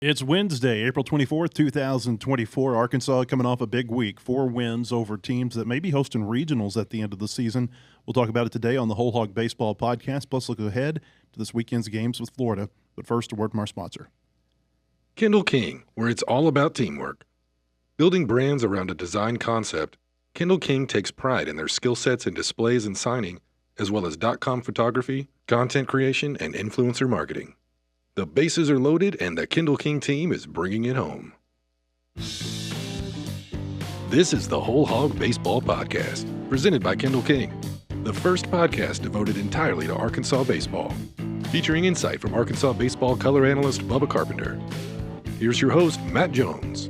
It's Wednesday, April 24th, 2024. Arkansas coming off a big week. 4 wins over teams that may be hosting regionals at the end of the season. We'll talk about it today on the Whole Hog Baseball podcast, plus look ahead to this weekend's games with Florida. But first, a word from our sponsor. Kendall King, where it's all about teamwork. Building brands around a design concept, Kendall King takes pride in their skill sets in displays and signing, as well as .com photography, content creation, and influencer marketing. The bases are loaded, and the Kendall King team is bringing it home. This is the Whole Hog Baseball Podcast, presented by Kendall King, the first podcast devoted entirely to Arkansas baseball, featuring insight from Arkansas baseball color analyst Bubba Carpenter. Here's your host, Matt Jones.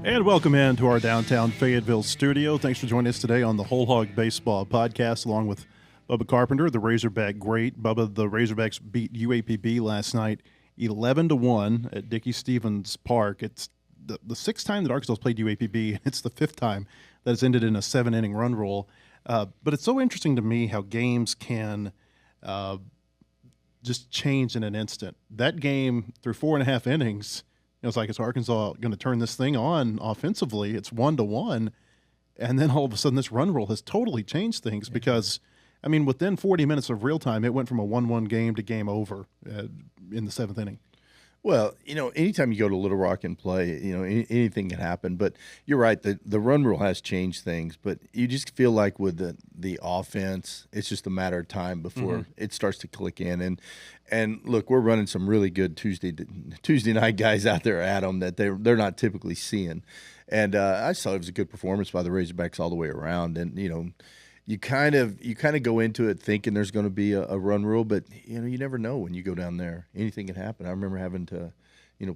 And welcome in to our downtown Fayetteville studio. Thanks for joining us today on the Whole Hog Baseball Podcast, along with Bubba Carpenter, the Razorback great. Bubba, the Razorbacks beat UAPB last night 11-1 at Dickey-Stephens Park. It's the sixth time that Arkansas has played UAPB, and it's the fifth time that it's ended in a 7-inning run rule. But it's so interesting to me how games can just change in an instant. That game, through 4.5 innings, it's like, is Arkansas going to turn this thing on offensively? It's 1-1, and then all of a sudden this run rule has totally changed things because – I mean, within 40 minutes of real time, it went from a 1-1 game to game over in the 7th inning. Well, anytime you go to Little Rock and play, anything can happen. But you're right, the run rule has changed things. But you just feel like with the offense, it's just a matter of time before it starts to click in. And look, we're running some really good Tuesday night guys out there at them that they're not typically seeing. And I saw it was a good performance by the Razorbacks all the way around. And you kind of go into it thinking there's going to be a run rule, but you never know when you go down there. Anything can happen. I remember having to,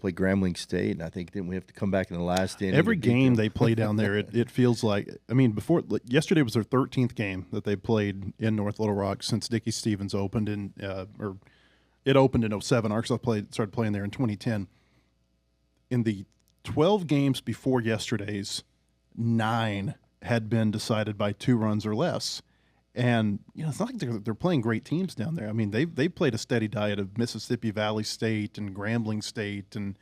play Grambling State, and I think then we have to come back in the last inning. Every game they play down there, it feels like. I mean, yesterday was their 13th game that they played in North Little Rock since Dickey-Stephens opened or it opened in 2007. Arkansas started playing there in 2010. In the 12 games before yesterday's, 9 had been decided by 2 runs or less. And, it's not like they're playing great teams down there. I mean, they've played a steady diet of Mississippi Valley State and Grambling State and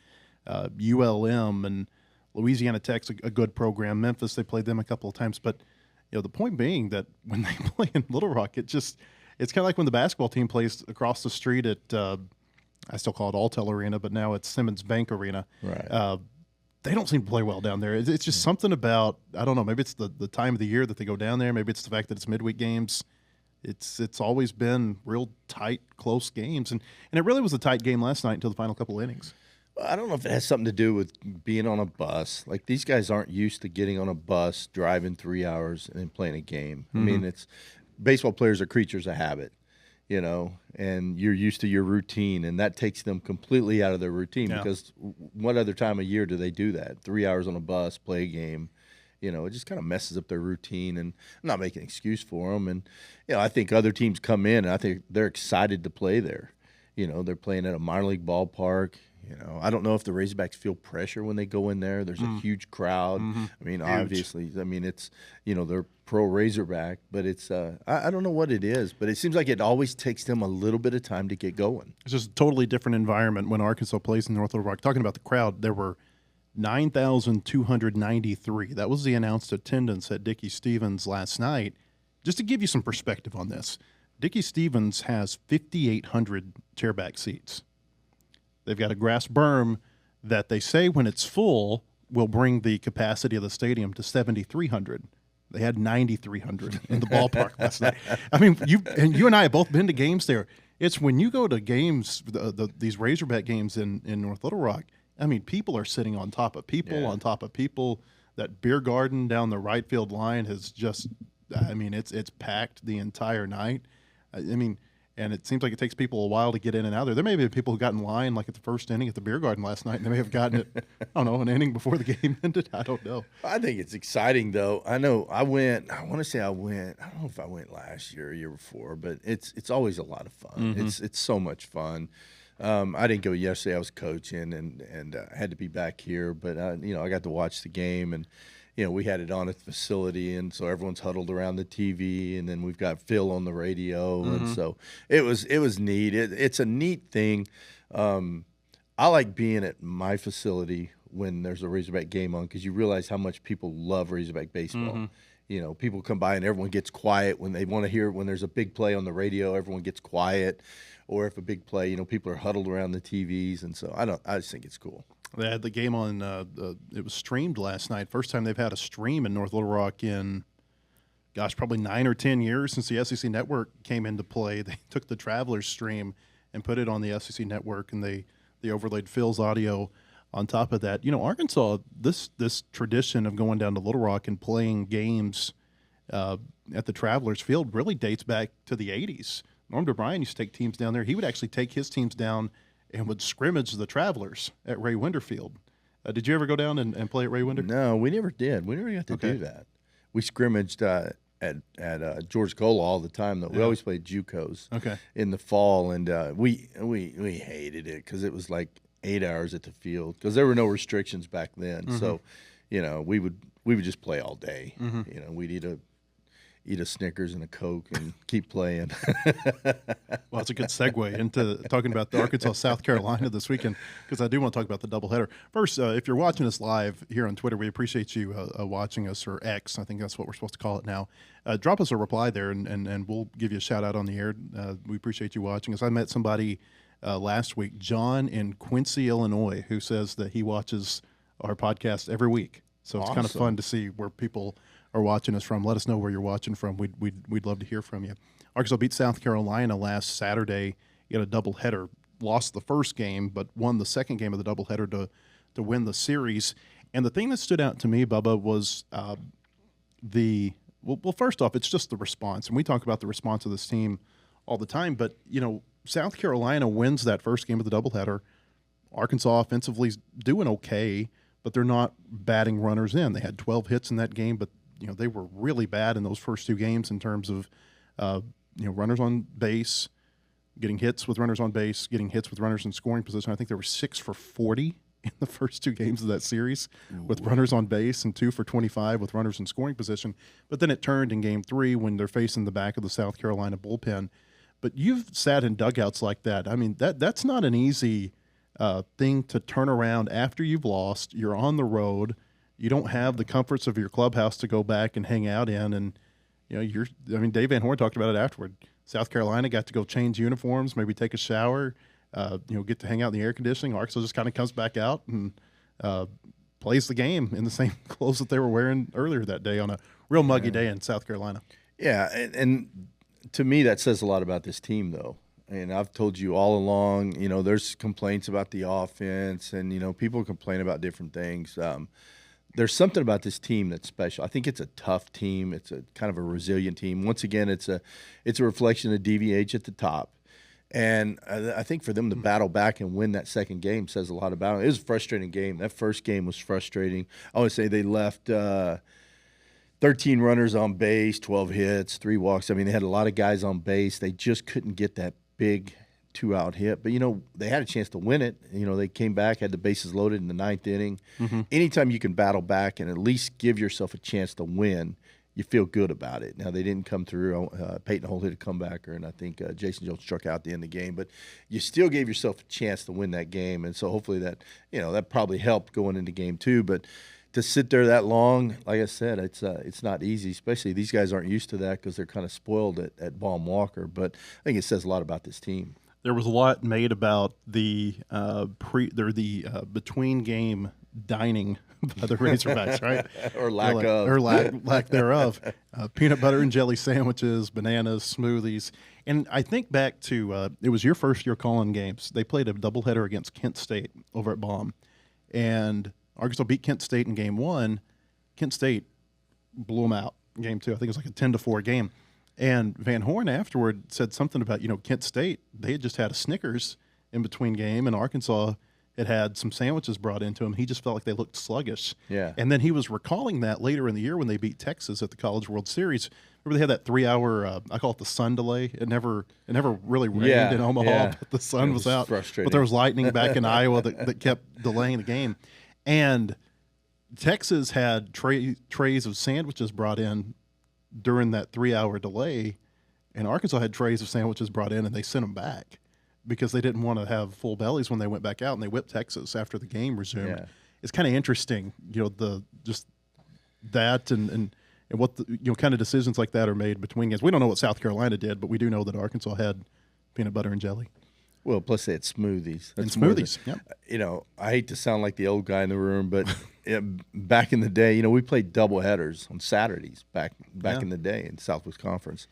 ULM and Louisiana Tech's a good program. Memphis, they played them a couple of times. But, the point being that when they play in Little Rock, it's kind of like when the basketball team plays across the street at, I still call it Alltel Arena, but now it's Simmons Bank Arena. Right. They don't seem to play well down there. It's just something about, I don't know, maybe it's the time of the year that they go down there. Maybe it's the fact that it's midweek games. It's always been real tight, close games. And it really was a tight game last night until the final couple innings. Well, I don't know if it has something to do with being on a bus. Like, these guys aren't used to getting on a bus, driving 3 hours, and then playing a game. I mean, baseball players are creatures of habit. And you're used to your routine, and that takes them completely out of their routine because what other time of year do they do that? 3 hours on a bus, play a game, it just kind of messes up their routine, and I'm not making an excuse for them. And, I think other teams come in, and I think they're excited to play there. They're playing at a minor league ballpark. I don't know if the Razorbacks feel pressure when they go in there. There's a huge crowd. I mean, obviously, it's, they're pro Razorback, but it's, I don't know what it is, but it seems like it always takes them a little bit of time to get going. It's just a totally different environment when Arkansas plays in North Little Rock. Talking about the crowd, there were 9,293. That was the announced attendance at Dickey-Stephens last night. Just to give you some perspective on this, Dickey-Stephens has 5,800 chairback seats. They've got a grass berm that they say when it's full will bring the capacity of the stadium to 7,300. They had 9,300 in the ballpark last night. I mean, you and I have both been to games there. It's when you go to games, these Razorback games in North Little Rock, I mean, people are sitting on top of people, on top of people. That beer garden down the right field line has just, I mean, it's packed the entire night. I mean, and it seems like it takes people a while to get in and out there. There may be people who got in line like at the first inning at the beer garden last night, and they may have gotten it, I don't know, an inning before the game ended. I don't know. I think it's exciting, though. I know I went, I don't know if I went last year or year before, but it's always a lot of fun. It's so much fun. I didn't go yesterday. I was coaching and had to be back here, but, I got to watch the game, and we had it on at the facility, and so everyone's huddled around the TV, and then we've got Phil on the radio, and so it was neat. It's a neat thing. I like being at my facility when there's a Razorback game on because you realize how much people love Razorback baseball. You know, people come by and everyone gets quiet when they want to hear when there's a big play on the radio. Everyone gets quiet, or if a big play, you know, people are huddled around the TVs, and so I just think it's cool. They had the game on. It was streamed last night. First time they've had a stream in North Little Rock in, gosh, probably 9 or 10 years since the SEC Network came into play. They took the Travelers stream and put it on the SEC Network, and they overlaid Phil's audio on top of that. You know, Arkansas, this tradition of going down to Little Rock and playing games at the Travelers Field really dates back to the 80s. Norm DeBryan used to take teams down there. He would actually take his teams down and would scrimmage the Travelers at Ray Winder Field. Did you ever go down and play at Ray Winder? No, we never did. We never got to do that. We scrimmaged at George Cola all the time. Though. We always played JUCOs in the fall, and we hated it because it was like 8 hours at the field because there were no restrictions back then. So, you know, we would just play all day. You know, we'd eat a Snickers and a Coke and keep playing. Well, that's a good segue into talking about the Arkansas-South Carolina this weekend because I do want to talk about the doubleheader. First, if you're watching us live here on Twitter, we appreciate you watching us, or X. I think that's what we're supposed to call it now. Drop us a reply there, and we'll give you a shout-out on the air. We appreciate you watching us. I met somebody last week, John in Quincy, Illinois, who says that he watches our podcast every week. So it's kind of fun to see where people are watching us from. Let us know where you're watching from. We'd love to hear from you. Arkansas beat South Carolina last Saturday in a doubleheader. Lost the first game, but won the second game of the doubleheader to win the series. And the thing that stood out to me, Bubba, was well, first off, it's just the response. And we talk about the response of this team all the time. But, you know, South Carolina wins that first game of the doubleheader. Arkansas offensively is doing okay, but they're not batting runners in. They had 12 hits in that game, but you know, they were really bad in those first two games in terms of, runners on base, getting hits with runners on base, getting hits with runners in scoring position. I think there were 6 for 40 in the first two games of that series with runners on base and 2 for 25 with runners in scoring position. But then it turned in game 3 when they're facing the back of the South Carolina bullpen. But you've sat in dugouts like that. I mean, that's not an easy thing to turn around after you've lost. You're on the road. You don't have the comforts of your clubhouse to go back and hang out in. And, you know, Dave Van Horn talked about it afterward. South Carolina got to go change uniforms, maybe take a shower, get to hang out in the air conditioning. Arkansas just kind of comes back out and plays the game in the same clothes that they were wearing earlier that day on a real muggy day in South Carolina. Yeah, and to me that says a lot about this team, though. And I've told you all along, you know, there's complaints about the offense and, you know, people complain about different things. There's something about this team that's special. I think it's a tough team. It's a kind of a resilient team. Once again, it's a reflection of DVH at the top. And I think for them to battle back and win that second game says a lot about it. It was a frustrating game. That first game was frustrating. I would say they left 13 runners on base, 12 hits, 3 walks. I mean, they had a lot of guys on base. They just couldn't get that big 2-out hit. But, you know, they had a chance to win it. You know, they came back, had the bases loaded in the 9th inning. Anytime you can battle back and at least give yourself a chance to win, you feel good about it. Now, they didn't come through. Peyton Hull hit a comebacker, and I think Jason Jones struck out at the end of the game. But you still gave yourself a chance to win that game. And so hopefully that, you know, that probably helped going into game 2. But to sit there that long, like I said, it's not easy, especially these guys aren't used to that because they're kind of spoiled at Baum Walker. But I think it says a lot about this team. There was a lot made about the between game dining by the Razorbacks, right? Or lack thereof. Peanut butter and jelly sandwiches, bananas, smoothies. And I think back to it was your first year calling games. They played a doubleheader against Kent State over at Baum. And Arkansas beat Kent State in game 1. Kent State blew them out in game 2. I think it was like a 10-4 game. And Van Horn afterward said something about, you know, Kent State, they had just had a Snickers in between game, and Arkansas had some sandwiches brought into him. He just felt like they looked sluggish. Yeah. And then he was recalling that later in the year when they beat Texas at the College World Series. Remember they had that 3-hour, I call it the sun delay. It never really rained in Omaha, but the sun was out. Frustrating. But there was lightning back in Iowa that kept delaying the game. And Texas had trays of sandwiches brought in during that 3-hour delay, and Arkansas had trays of sandwiches brought in, and they sent them back. because they didn't want to have full bellies when they went back out, and they whipped Texas after the game resumed. Yeah. It's kind of interesting, just that and what kind of decisions like that are made between games. We don't know what South Carolina did, but we do know that Arkansas had peanut butter and jelly. Well, plus they had smoothies. And smoothies, yep. I hate to sound like the old guy in the room, but back in the day, we played doubleheaders on Saturdays back in the day in Southwest Conference.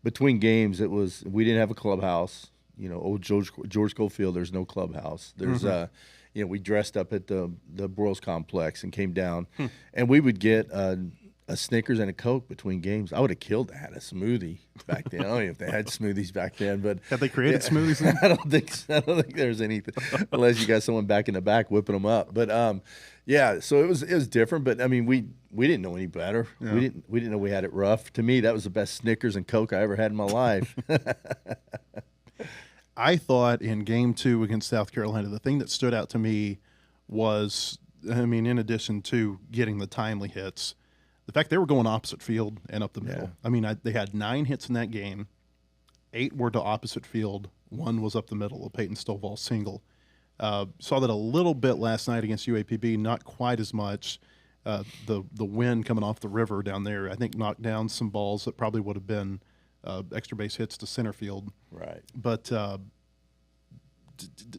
Between games, we didn't have a clubhouse. Old George Schofield, there's no clubhouse. There's we dressed up at the Broyles Complex and came down, and we would get a Snickers and a Coke between games. I would have killed that, a smoothie back then. I don't know if they had smoothies back then, but had they created smoothies then? I don't think there's anything unless you got someone back in the back whipping them up. But so it was different. But I mean, we didn't know any better. Yeah. We didn't know we had it rough. To me, that was the best Snickers and Coke I ever had in my life. I thought in Game 2 against South Carolina, the thing that stood out to me was, in addition to getting the timely hits, the fact they were going opposite field and up the middle. Yeah. They had 9 hits in that game. 8 were to opposite field. 1 was up the middle, a Peyton Stovall single. Saw that a little bit last night against UAPB, not quite as much. The wind coming off the river down there, I think, knocked down some balls that probably would have been extra base hits to center field. Right. But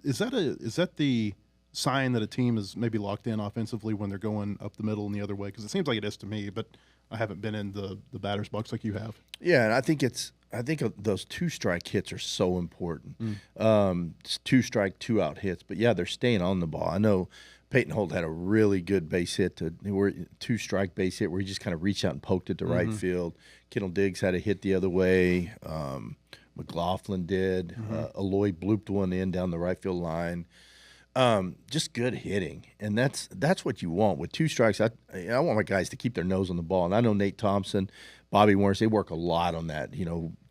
is that the sign that a team is maybe locked in offensively when they're going up the middle and the other way? Because it seems like it is to me, but I haven't been in the batter's box like you have. Yeah, and I think those 2-strike hits are so important. It's 2-strike, 2-out hits, but yeah, they're staying on the ball. I know Peyton Holt had a really good base hit, 2-strike base hit where he just kind of reached out and poked it to right field. Kendall Diggs had a hit the other way. McLaughlin did. Aloy blooped one in down the right field line. Just good hitting, and that's what you want with 2 strikes. I want my guys to keep their nose on the ball, and I know Nate Thompson, Bobby Warnes, they work a lot on that.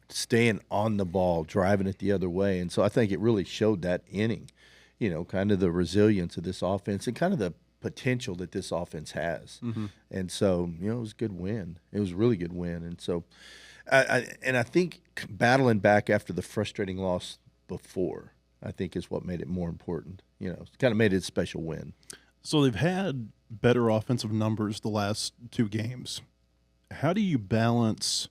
Staying on the ball, driving it the other way, and so I think it really showed that inning. Kind of the resilience of this offense and kind of the potential that this offense has. And so, it was a good win. It was a really good win, and so, I think battling back after the frustrating loss before, I think, is what made it more important. It's kind of made it a special win. So they've had better offensive numbers the last 2 games. How do you balance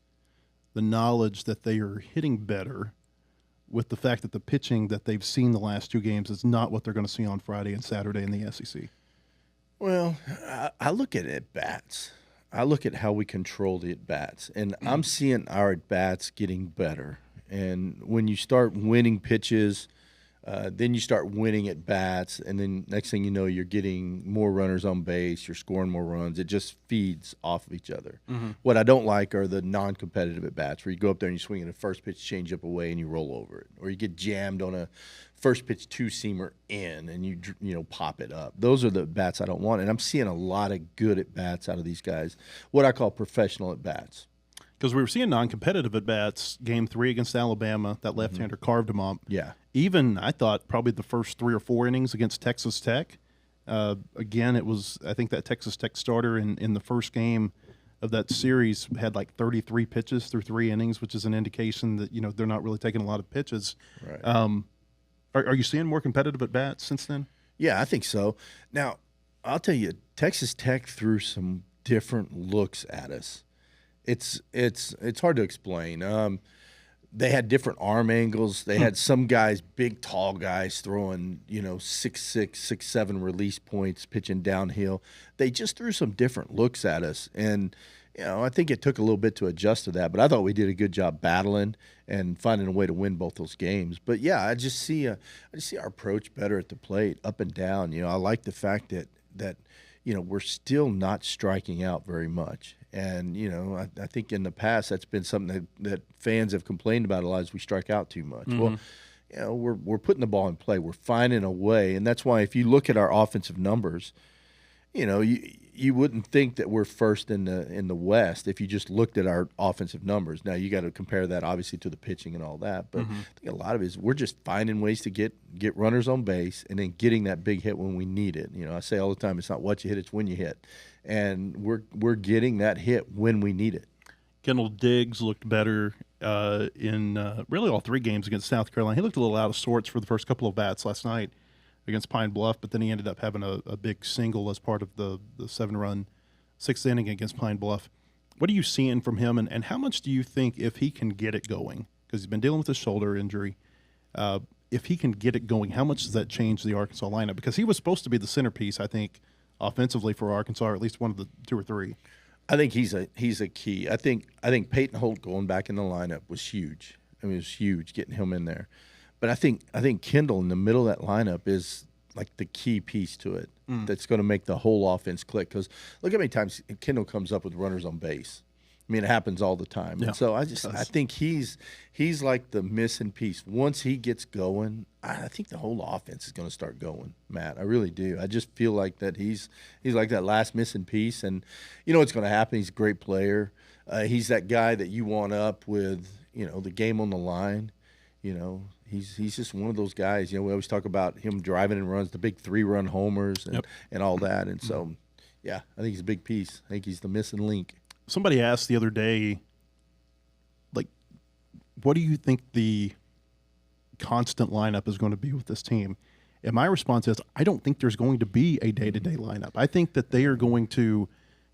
the knowledge that they are hitting better with the fact that the pitching that they've seen the last 2 games is not what they're going to see on Friday and Saturday in the SEC? Well, I look at at-bats. I look at how we control the at-bats, and I'm seeing our at-bats getting better. And when you start winning pitches, then you start winning at bats, and then next thing you know, you're getting more runners on base, you're scoring more runs. It just feeds off of each other. What I don't like are the non-competitive at bats where you go up there and you swing at a first pitch change up away and you roll over it, or you get jammed on a first pitch 2-seamer in and you pop it up. Those are the bats I don't want, and I'm seeing a lot of good at bats out of these guys. What I call professional at bats. Because we were seeing non-competitive at-bats. Game 3 against Alabama, that left-hander carved him up. Yeah. Even, I thought, probably the first 3 or 4 innings against Texas Tech. Again, it was, I think that Texas Tech starter in the first game of that series had like 33 pitches through 3 innings, which is an indication that, they're not really taking a lot of pitches. Right. Are you seeing more competitive at-bats since then? Yeah, I think so. Now, I'll tell you, Texas Tech threw some different looks at us. It's hard to explain. They had different arm angles. They had some guys, big, tall guys, throwing 6'6", 6'7" release points, pitching downhill. They just threw some different looks at us, and I think it took a little bit to adjust to that. But I thought we did a good job battling and finding a way to win both those games. But yeah, I just see our approach better at the plate, up and down. I like the fact that we're still not striking out very much. And, I think in the past that's been something that fans have complained about a lot, is we strike out too much. Well, we're putting the ball in play. We're finding a way. And that's why if you look at our offensive numbers, you wouldn't think that we're first in the West if you just looked at our offensive numbers. Now, you got to compare that, obviously, to the pitching and all that. But I think a lot of it is we're just finding ways to get runners on base and then getting that big hit when we need it. I say all the time, it's not what you hit, it's when you hit. And we're getting that hit when we need it. Kendall Diggs looked better in really all three games against South Carolina. He looked a little out of sorts for the first couple of bats last night against Pine Bluff, but then he ended up having a big single as part of the 7-run sixth inning against Pine Bluff. What are you seeing from him, and how much do you think if he can get it going, because he's been dealing with a shoulder injury, if he can get it going, how much does that change the Arkansas lineup? Because he was supposed to be the centerpiece, I think, offensively for Arkansas, or at least one of the two or three. I think he's a key. I think Peyton Holt going back in the lineup was huge. I mean, it was huge getting him in there. But I think Kendall in the middle of that lineup is like the key piece to it that's going to make the whole offense click. Because look how many times Kendall comes up with runners on base. I mean, it happens all the time. Yeah, and so I think he's like the missing piece. Once he gets going, I think the whole offense is going to start going, Matt. I really do. I just feel like that he's like that last missing piece. And you know what's going to happen? He's a great player. He's that guy that you want up with, the game on the line. He's just one of those guys. We always talk about him driving and runs, the big 3-run homers and all that. And so, yeah, I think he's a big piece. I think he's the missing link. Somebody asked the other day, like, what do you think the constant lineup is going to be with this team? And my response is, I don't think there's going to be a day-to-day lineup. I think that they are going to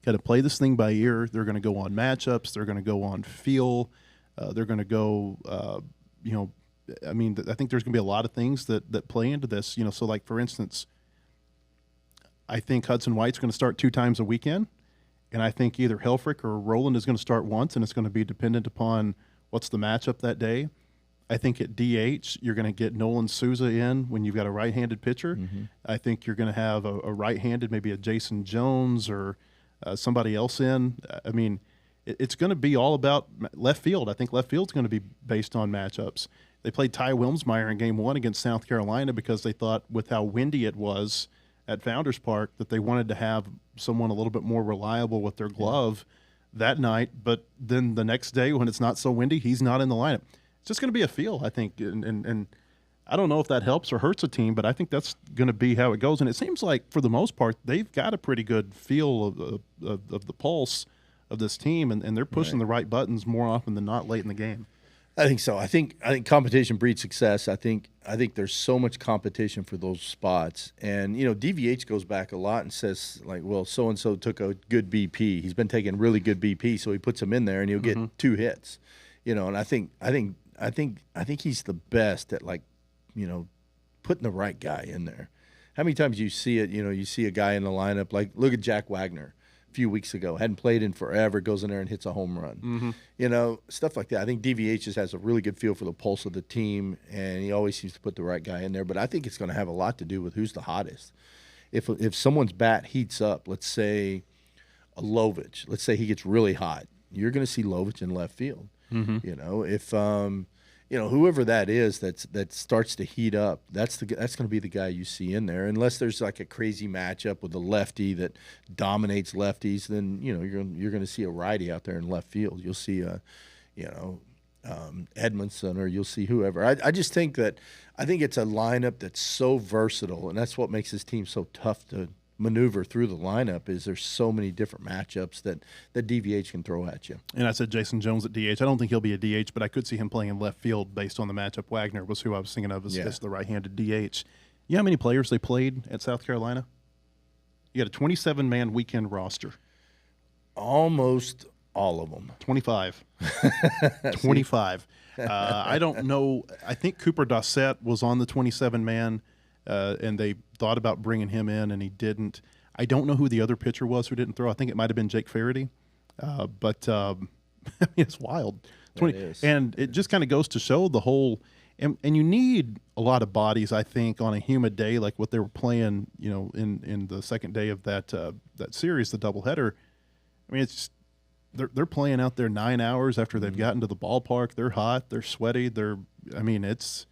kind of play this thing by ear. They're going to go on matchups. They're going to go on feel. They're going to go, I think there's going to be a lot of things that play into this. So like, for instance, I think Hudson White's going to start 2 times a weekend. And I think either Helfrich or Rowland is going to start once, and it's going to be dependent upon what's the matchup that day. I think at DH, you're going to get Nolan Souza in when you've got a right-handed pitcher. Mm-hmm. I think you're going to have a right-handed, maybe a Jason Jones or somebody else in. I mean, it's going to be all about left field. I think left field's going to be based on matchups. They played Ty Wilmsmeyer in Game 1 against South Carolina because they thought with how windy it was at Founders Park that they wanted to have someone a little bit more reliable with their glove that night. But then the next day when it's not so windy, he's not in the lineup. It's just going to be a feel, I think. And I don't know if that helps or hurts a team, but I think that's going to be how it goes. And it seems like for the most part, they've got a pretty good feel of the pulse of this team, and they're pushing the right buttons more often than not late in the game. I think so. I think competition breeds success. I think there's so much competition for those spots. And, DVH goes back a lot and says, like, well, so-and-so took a good BP. He's been taking really good BP, so he puts him in there and he'll get 2 hits. And I think he's the best at, like, putting the right guy in there. How many times you see it, you see a guy in the lineup, like look at Jack Wagner. Few weeks ago, hadn't played in forever, goes in there and hits a home run. Stuff like that. I think DVH just has a really good feel for the pulse of the team, and he always seems to put the right guy in there. But I think it's going to have a lot to do with who's the hottest. If someone's bat heats up, let's say a Lovich, let's say he gets really hot, you're going to see Lovich in left field. If whoever that is that starts to heat up, that's going to be the guy you see in there. Unless there's like a crazy matchup with a lefty that dominates lefties, then you're going to see a righty out there in left field. You'll see Edmondson, or you'll see whoever. I just think it's a lineup that's so versatile, and that's what makes this team so tough to maneuver through the lineup. Is there's so many different matchups that DVH can throw at you. And I said Jason Jones at DH. I don't think he'll be a DH, but I could see him playing in left field based on the matchup. Wagner was who I was thinking of as the right-handed DH. You know how many players they played at South Carolina? You got a 27-man weekend roster. Almost all of them. 25. 25. I don't know. I think Cooper Dossett was on the 27-man. And they thought about bringing him in, and he didn't. I don't know who the other pitcher was who didn't throw. I think it might have been Jake Faraday. But it's wild. And it just kind of goes to show the whole and you need a lot of bodies, I think, on a humid day like what they were playing, in the second day of that series, the doubleheader. I mean, it's they're playing out there 9 hours after they've gotten to the ballpark. They're hot. They're sweaty. It's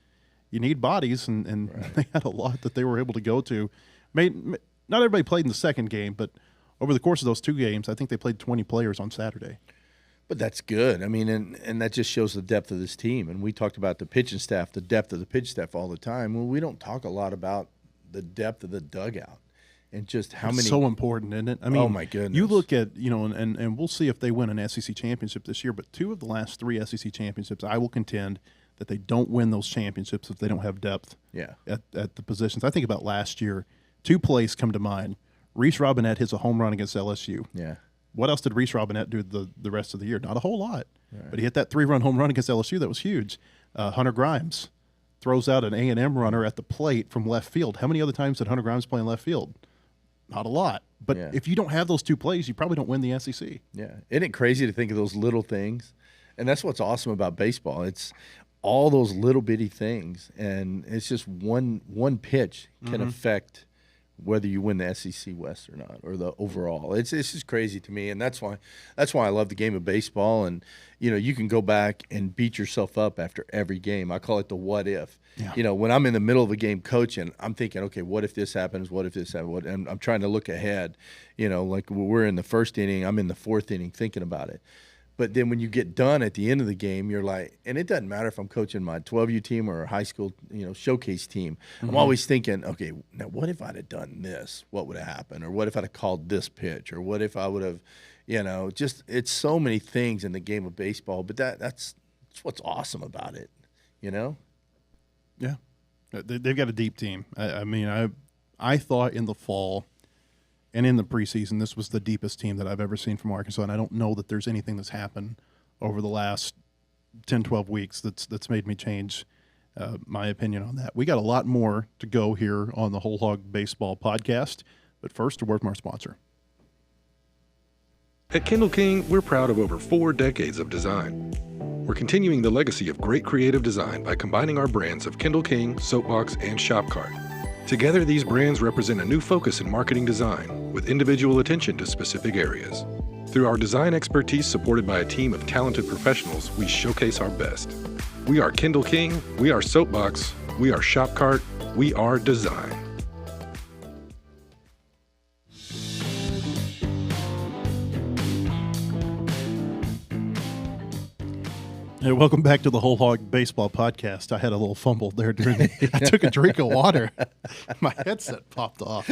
you need bodies, and they had a lot that they were able to go to. Not everybody played in the second game, but over the course of those 2 games, I think they played 20 players on Saturday. But that's good. I mean, and that just shows the depth of this team. And we talked about the pitching staff, the depth of the pitch staff all the time. Well, we don't talk a lot about the depth of the dugout. and just how It's many. so important, isn't it? I mean, Oh, my goodness. You look at, and we'll see if they win an SEC championship this year, but 2 of the last 3 SEC championships, I will contend that they don't win those championships if they don't have depth at the positions. I think about last year, 2 plays come to mind. Reese Robinette hits a home run against LSU. Yeah. What else did Reese Robinette do the rest of the year? Not a whole lot. Right. But he hit that 3-run home run against LSU. That was huge. Hunter Grimes throws out an A&M runner at the plate from left field. How many other times did Hunter Grimes play in left field? Not a lot. But if you don't have those 2 plays, you probably don't win the SEC. Yeah. Isn't it crazy to think of those little things? And that's what's awesome about baseball. It's all those little bitty things, and it's just one pitch can affect whether you win the SEC West or not, or the overall. It's just crazy to me, and that's why I love the game of baseball. And you can go back and beat yourself up after every game. I call it the what if. Yeah. When I'm in the middle of a game coaching, I'm thinking, okay, what if this happens? What if this happens? And I'm trying to look ahead. Like we're in the first inning, I'm in the 4th inning thinking about it. But then when you get done at the end of the game, you're like, and it doesn't matter if I'm coaching my 12U team or a high school, showcase team. I'm always thinking, okay, now what if I'd have done this? What would have happened? Or what if I'd have called this pitch? Or what if I would have, just it's so many things in the game of baseball. But that's what's awesome about it, Yeah. They've got a deep team. I thought in the fall and in the preseason, this was the deepest team that I've ever seen from Arkansas, and I don't know that there's anything that's happened over the last 10, 12 weeks that's made me change my opinion on that. We got a lot more to go here on the Whole Hog Baseball podcast, but first, a word from our sponsor. At Kindle King, we're proud of over 4 decades of design. We're continuing the legacy of great creative design by combining our brands of Kindle King, Soapbox, and Shopcart. Together, these brands represent a new focus in marketing design, with individual attention to specific areas. Through our design expertise supported by a team of talented professionals, we showcase our best. We are Kindle King, we are Soapbox, we are Shopcart, we are design. Hey, welcome back to the Whole Hog Baseball podcast. I had a little fumble there I took a drink of water. My headset popped off.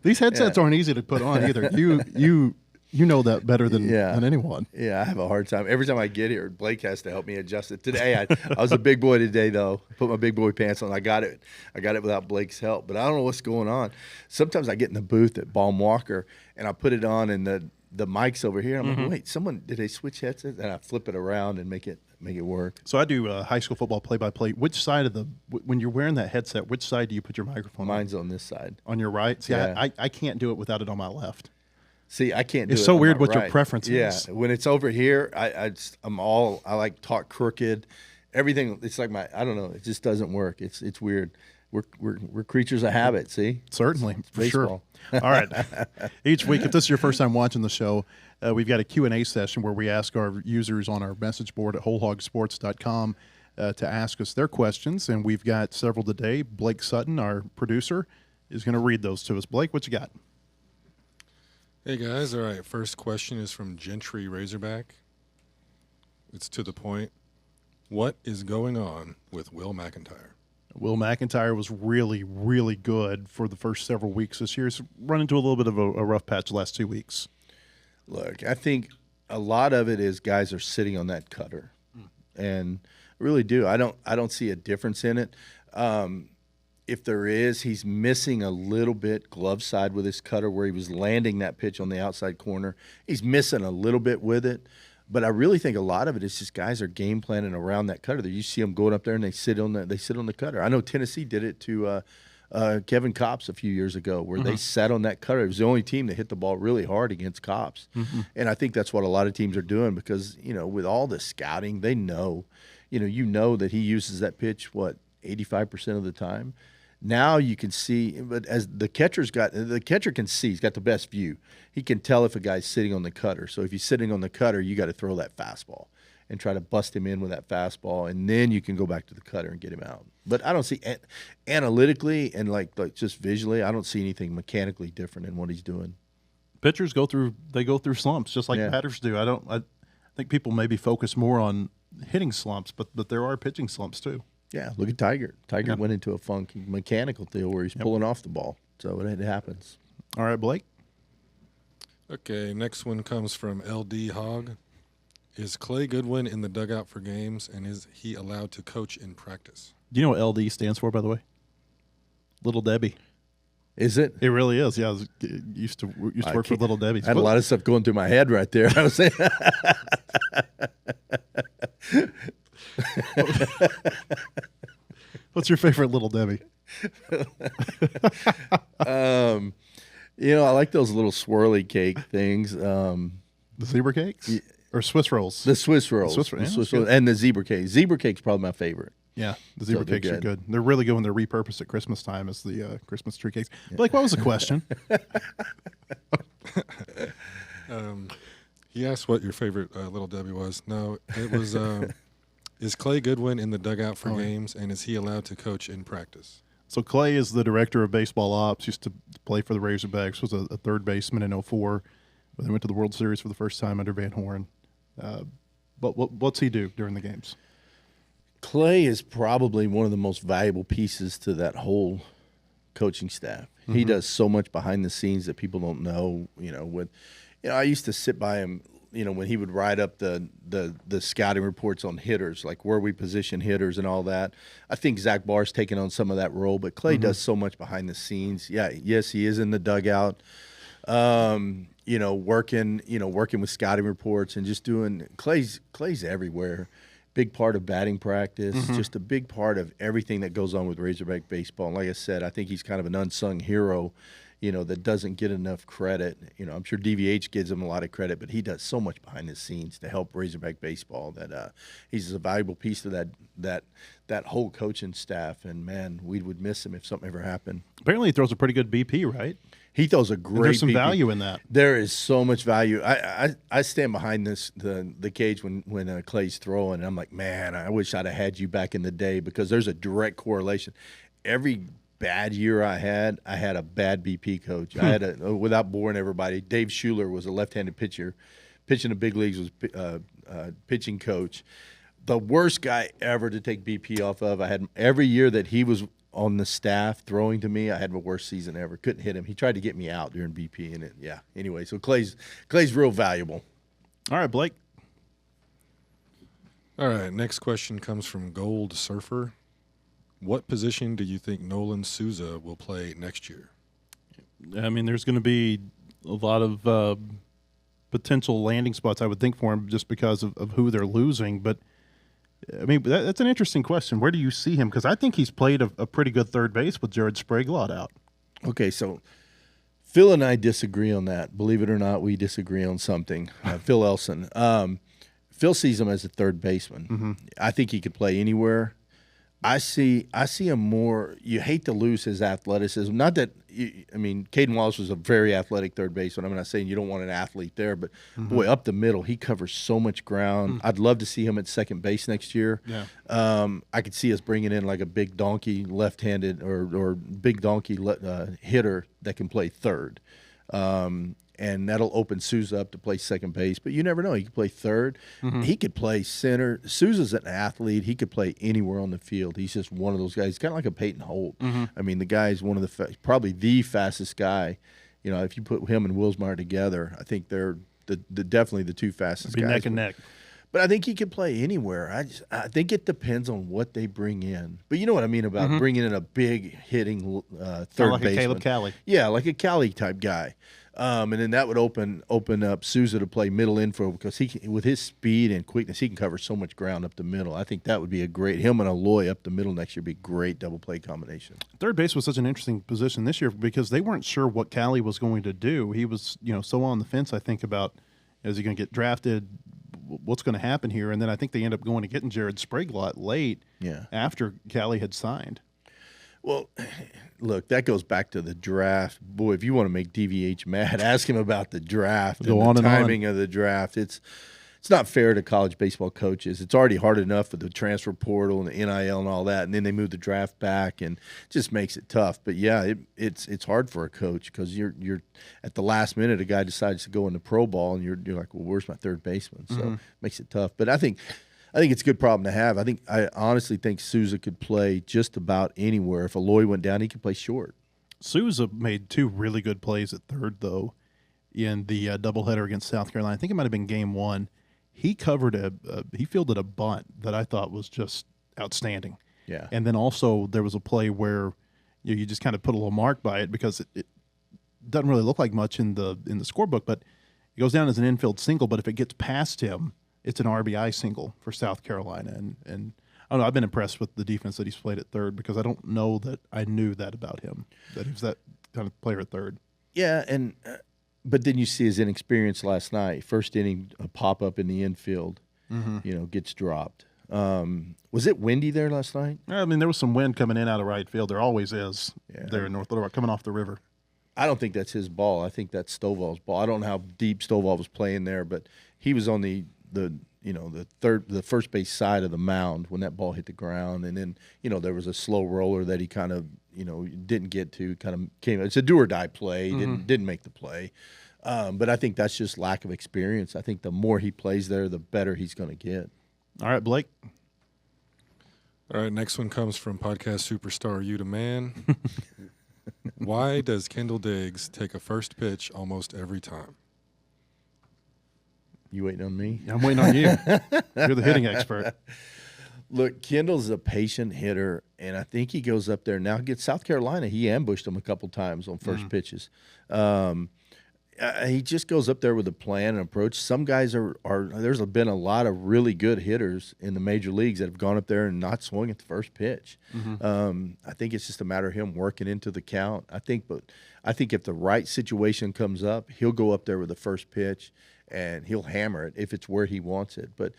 These headsets aren't easy to put on either. You know that better than anyone. Yeah, I have a hard time. Every time I get here, Blake has to help me adjust it. Today, I was a big boy today, though. Put my big boy pants on. I got it without Blake's help. But I don't know what's going on. Sometimes I get in the booth at Baum Walker, and I put it on, and the mic's over here. I'm like, wait, did they switch headsets? And I flip it around and make it work. So I do high school football play-by-play. Which side of when you're wearing that headset, which side do you put your microphone on? Mine's on this side. On your right? See, yeah. I can't do it without it on my left. See, I can't do it. It's so weird what right. your preference is. Yeah, when it's over here, I like talk crooked. Everything, it's like I don't know, it just doesn't work. It's weird. We're creatures of habit, see? Certainly, for baseball. Sure. All right. Each week, if this is your first time watching the show, we've got a Q&A session where we ask our users on our message board at wholehogsports.com to ask us their questions, and we've got several today. Blake Sutton, our producer, is going to read those to us. Blake, what you got? Hey, guys. All right, first question is from Gentry Razorback. It's to the point. What is going on with Will McIntyre? Will McIntyre was really, really good for the first several weeks this year. He's run into a little bit of a rough patch the last 2 weeks. Look, I think a lot of it is guys are sitting on that cutter, and I really do. I don't see a difference in it. If there is, he's missing a little bit glove side with his cutter where he was landing that pitch on the outside corner. He's missing a little bit with it. But I really think a lot of it is just guys are game planning around that cutter. You see them going up there and they sit on the cutter. I know Tennessee did it to Kevin Kopps a few years ago, where they sat on that cutter. It was the only team that hit the ball really hard against Kopps, and I think that's what a lot of teams are doing because with all the scouting, they know, that he uses that pitch 85% of the time. Now you can see, but as the catcher can see, he's got the best view. He can tell if a guy's sitting on the cutter. So if he's sitting on the cutter, you got to throw that fastball and try to bust him in with that fastball, and then you can go back to the cutter and get him out. But I don't see analytically and like just visually, I don't see anything mechanically different in what he's doing. Pitchers go through slumps just like batters do. I think people maybe focus more on hitting slumps, but there are pitching slumps too. Yeah, look at Tiger. Tiger went into a funky mechanical deal where he's pulling off the ball. So it happens. All right, Blake. Okay, next one comes from LD Hog. Is Clay Goodwin in the dugout for games, and is he allowed to coach in practice? Do you know what LD stands for, by the way? Little Debbie. Is it? It really is. Yeah, I used to work with Little Debbie. I had a lot of stuff going through my head right there. I was saying. What's your favorite Little Debbie? I like those little swirly cake things. The zebra cakes or Swiss rolls? The Swiss rolls. The Swiss rolls, and the zebra cake. Zebra cake's probably my favorite. Yeah, the zebra cakes are good. They're really good when they're repurposed at Christmas time as the Christmas tree cakes. Yeah. Blake, what was the question? He asked what your favorite Little Debbie was. No, it was, is Clay Goodwin in the dugout for games, and is he allowed to coach in practice? So Clay is the director of baseball ops, used to play for the Razorbacks, was a third baseman in 2004, but they went to the World Series for the first time under Van Horn. But what's he do during the games? Clay is probably one of the most valuable pieces to that whole coaching staff. Mm-hmm. He does so much behind the scenes that people don't know. I used to sit by him, when he would write up the scouting reports on hitters, like where we position hitters and all that. I think Zach Barr's taken on some of that role, but Clay does so much behind the scenes. Yeah, yes, he is in the dugout, working with scouting reports and just doing. Clay's everywhere. Big part of batting practice, just a big part of everything that goes on with Razorback baseball. And like I said, I think he's kind of an unsung hero, that doesn't get enough credit. I'm sure DVH gives him a lot of credit, but he does so much behind the scenes to help Razorback baseball that he's a valuable piece of that whole coaching staff. And, man, we would miss him if something ever happened. Apparently he throws a pretty good BP, right? He throws a great. There's some BP. value in that. There is so much value. I stand behind the cage when Clay's throwing, and I'm like, man, I wish I'd have had you back in the day, because there's a direct correlation. Every bad year I had a bad BP coach. I had without boring everybody, Dave Schuler was a left-handed pitcher, pitching the big leagues, was pitching coach. The worst guy ever to take BP off of. I had every year that he was on the staff throwing to me, I had my worst season ever. Couldn't hit him. He tried to get me out during BP, and Anyway, so Clay's real valuable. All right, Blake. All right, next question comes from Gold Surfer. What position do you think Nolan Souza will play next year? I mean, there's going to be a lot of potential landing spots, I would think, for him just because of who they're losing, but I mean, that's an interesting question. Where do you see him? Because I think he's played a pretty good third base with Jared Spraglott out. Okay, so Phil and I disagree on that. Believe it or not, we disagree on something. Phil Elson. Phil sees him as a third baseman. I think he could play anywhere. I see him more. You hate to lose his athleticism. Not that Caden Wallace was a very athletic third baseman. I'm not saying you don't want an athlete there, but boy, up the middle, he covers so much ground. I'd love to see him at second base next year. Yeah. I could see us bringing in like a big donkey left-handed or big donkey hitter that can play third. And that'll open Souza up to play second base. But you never know. He could play third. He could play center. Souza's an athlete. He could play anywhere on the field. He's just one of those guys. He's kind of like a Peyton Holt. I mean, the guy's one of the probably the fastest guy. If you put him and Wilsmeyer together, I think they're definitely the two fastest guys. Neck and neck. But I think he could play anywhere. I think it depends on what they bring in. But you know what I mean about bringing in a big hitting third like baseman. Caleb Cali. Yeah, like a Cali type guy. And then that would open up Souza to play middle info, because with his speed and quickness, he can cover so much ground up the middle. I think that would be him and Aloy up the middle next year would be a great double play combination. Third base was such an interesting position this year because they weren't sure what Cali was going to do. He was, so on the fence, I think, about is he going to get drafted, what's going to happen here, and then I think they end up going to getting Jared Spraglott late after Cali had signed. Well, look, that goes back to the draft. Boy, if you want to make DVH mad, ask him about the draft and the timing of the draft. It's not fair to college baseball coaches. It's already hard enough with the transfer portal and the NIL and all that, and then they move the draft back, and it just makes it tough. But yeah, it's hard for a coach because you're at the last minute a guy decides to go into pro ball, and you're like, well, where's my third baseman? So it makes it tough. But I think it's a good problem to have. I honestly think Souza could play just about anywhere. If Aloy went down, he could play short. Souza made two really good plays at third, though, in the doubleheader against South Carolina. I think it might have been game one. He covered he fielded a bunt that I thought was just outstanding. Yeah. And then also there was a play where you just kind of put a little mark by it because it doesn't really look like much in the scorebook, but it goes down as an infield single. But if it gets past him, it's an RBI single for South Carolina. And I don't know, I've been impressed with the defense that he's played at third because I don't know that I knew that about him, that he was that kind of player at third. Yeah, and but then you see his inexperience last night. First inning, a pop-up in the infield, gets dropped. Was it windy there last night? I mean, there was some wind coming in out of right field. There always is there in North Little Rock, coming off the river. I don't think that's his ball. I think that's Stovall's ball. I don't know how deep Stovall was playing there, but he was on the first base side of the mound when that ball hit the ground, and then there was a slow roller that he kind of didn't get to. Kind of came. It's a do or die play. Didn't make the play, but I think that's just lack of experience. I think the more he plays there, the better he's going to get. All right, Blake. All right, next one comes from podcast superstar You the Man. Why does Kendall Diggs take a first pitch almost every time? You waiting on me? I'm waiting on you. You're the hitting expert. Look, Kendall's a patient hitter, and I think he goes up there. Now against South Carolina, he ambushed him a couple times on first pitches. He just goes up there with a plan and approach. Some guys are there's been a lot of really good hitters in the major leagues that have gone up there and not swung at the first pitch. I think it's just a matter of him working into the count. I think if the right situation comes up, he'll go up there with the first pitch and he'll hammer it if it's where he wants it. But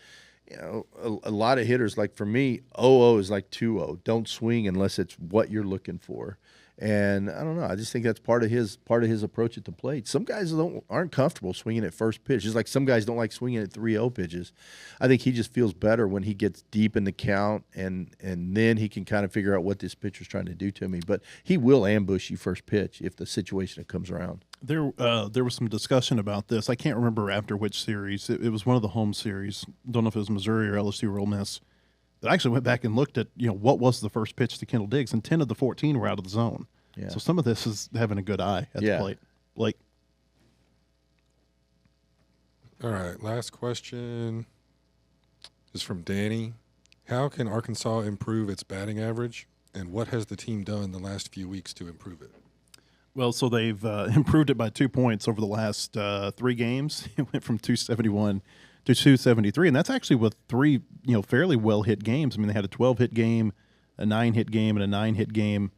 a lot of hitters, like for me, 0-0 is like 2-0. Don't swing unless it's what you're looking for. And I don't know. I just think that's part of his approach at the plate. Some guys aren't comfortable swinging at first pitch. Just like some guys don't like swinging at 3-0 pitches. I think he just feels better when he gets deep in the count, and then he can kind of figure out what this pitcher's trying to do to me. But he will ambush you first pitch if the situation comes around. There was some discussion about this. I can't remember after which series. It was one of the home series. Don't know if it was Missouri or LSU or Ole Miss. But I actually went back and looked at what was the first pitch to Kendall Diggs, and 10 of the 14 were out of the zone. Yeah. So some of this is having a good eye at the plate. Blake. All right, last question is from Danny. How can Arkansas improve its batting average, and what has the team done the last few weeks to improve it? Well, so they've improved it by 2 points over the last 3 games. It went from 271 to 273, and that's actually with 3 fairly well hit games. I mean, they had a 12-hit game, a 9-hit game, and a 9-hit game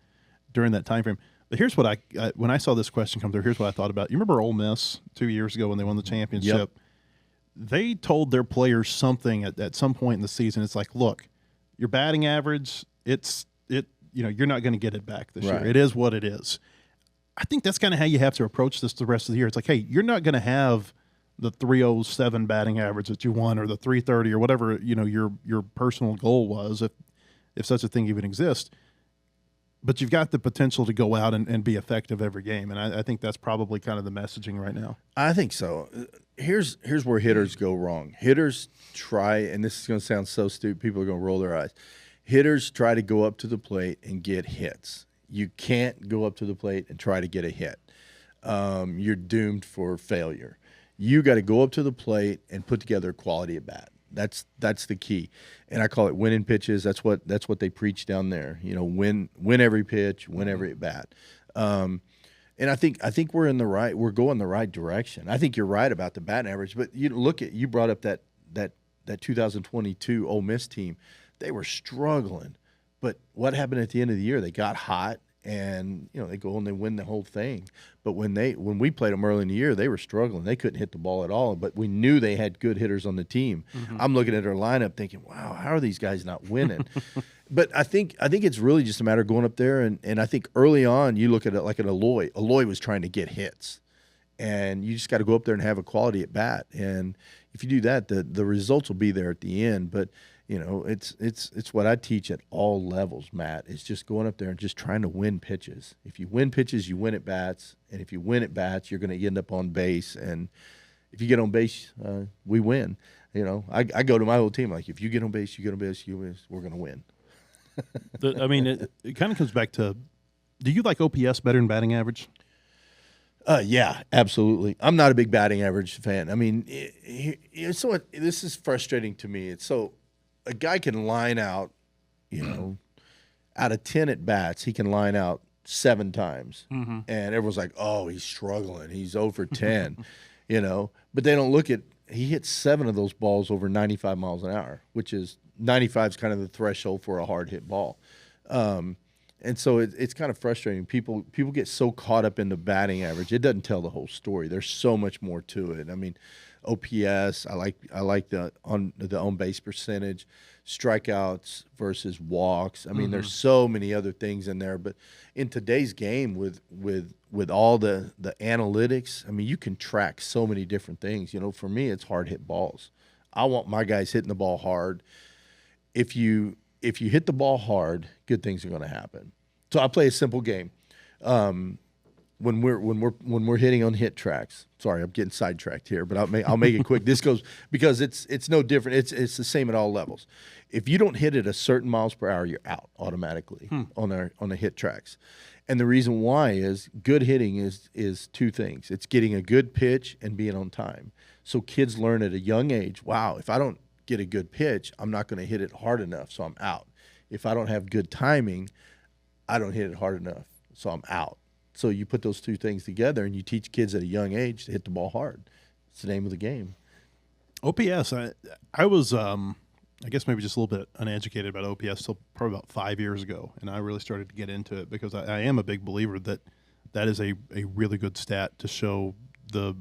during that time frame. But here's what when I saw this question come through, here's what I thought about. You remember Ole Miss 2 years ago when they won the championship? Yep. They told their players something at some point in the season. It's like, look, your batting average, you're not going to get it back this year. It is what it is. I think that's kind of how you have to approach this the rest of the year. It's like, hey, you're not going to have the 307 batting average that you won, or the 330, or whatever your personal goal was, if such a thing even exists. But you've got the potential to go out and be effective every game, and I think that's probably kind of the messaging right now. I think so. Here's where hitters go wrong. Hitters try, and this is going to sound so stupid, people are going to roll their eyes. Hitters try to go up to the plate and get hits. You can't go up to the plate and try to get a hit. You're doomed for failure. You got to go up to the plate and put together a quality at bat. That's the key, and I call it winning pitches. That's what they preach down there. Win every pitch, win every at bat. And I think we're going the right direction. I think you're right about the batting average, but you brought up that 2022 Ole Miss team. They were struggling, but what happened at the end of the year? They got hot, and they go and they win the whole thing. But when we played them early in the year, they were struggling. They couldn't hit the ball at all. But we knew they had good hitters on the team. I'm looking at their lineup, thinking, "Wow, how are these guys not winning?" But I think it's really just a matter of going up there, and I think early on you look at it like an Aloy. Aloy was trying to get hits, and you just got to go up there and have a quality at bat. And if you do that, the results will be there at the end. But it's what I teach at all levels, Matt. It's just going up there and just trying to win pitches. If you win pitches, you win at bats, and if you win at bats, you're going to end up on base. And if you get on base, we win. I go to my whole team like, if you get on base, you get on base, we're going to win. It kind of comes back to Do you like OPS better than batting average? Yeah, absolutely. I'm not a big batting average fan. I mean, this is frustrating to me. It's so a guy can line out, out of 10 at bats, he can line out 7 times, and everyone's like, "Oh, he's struggling. He's over 10," But they don't look at he hit 7 of those balls over 95 miles an hour, which is 95 is kind of the threshold for a hard hit ball. And so it's kind of frustrating. People get so caught up in the batting average. It doesn't tell the whole story. There's so much more to it. I mean, OPS, I like the on base percentage, strikeouts versus walks. I mean, there's so many other things in there. But in today's game with all the analytics, I mean, you can track so many different things. For me, it's hard hit balls. I want my guys hitting the ball hard. If you hit the ball hard, good things are going to happen. So I play a simple game. When we're hitting on hit tracks. Sorry, I'm getting sidetracked here, but I'll make it quick. This goes because it's no different. It's the same at all levels. If you don't hit at a certain miles per hour, you're out automatically on the hit tracks. And the reason why is good hitting is 2 things. It's getting a good pitch and being on time. So kids learn at a young age, wow, if I don't get a good pitch, I'm not going to hit it hard enough, so I'm out. If I don't have good timing, I don't hit it hard enough, so I'm out. So you put those 2 things together and you teach kids at a young age to hit the ball hard. It's the name of the game. OPS, I was, I guess maybe just a little bit uneducated about OPS till probably about 5 years ago, and I really started to get into it because I am a big believer that is a really good stat to show the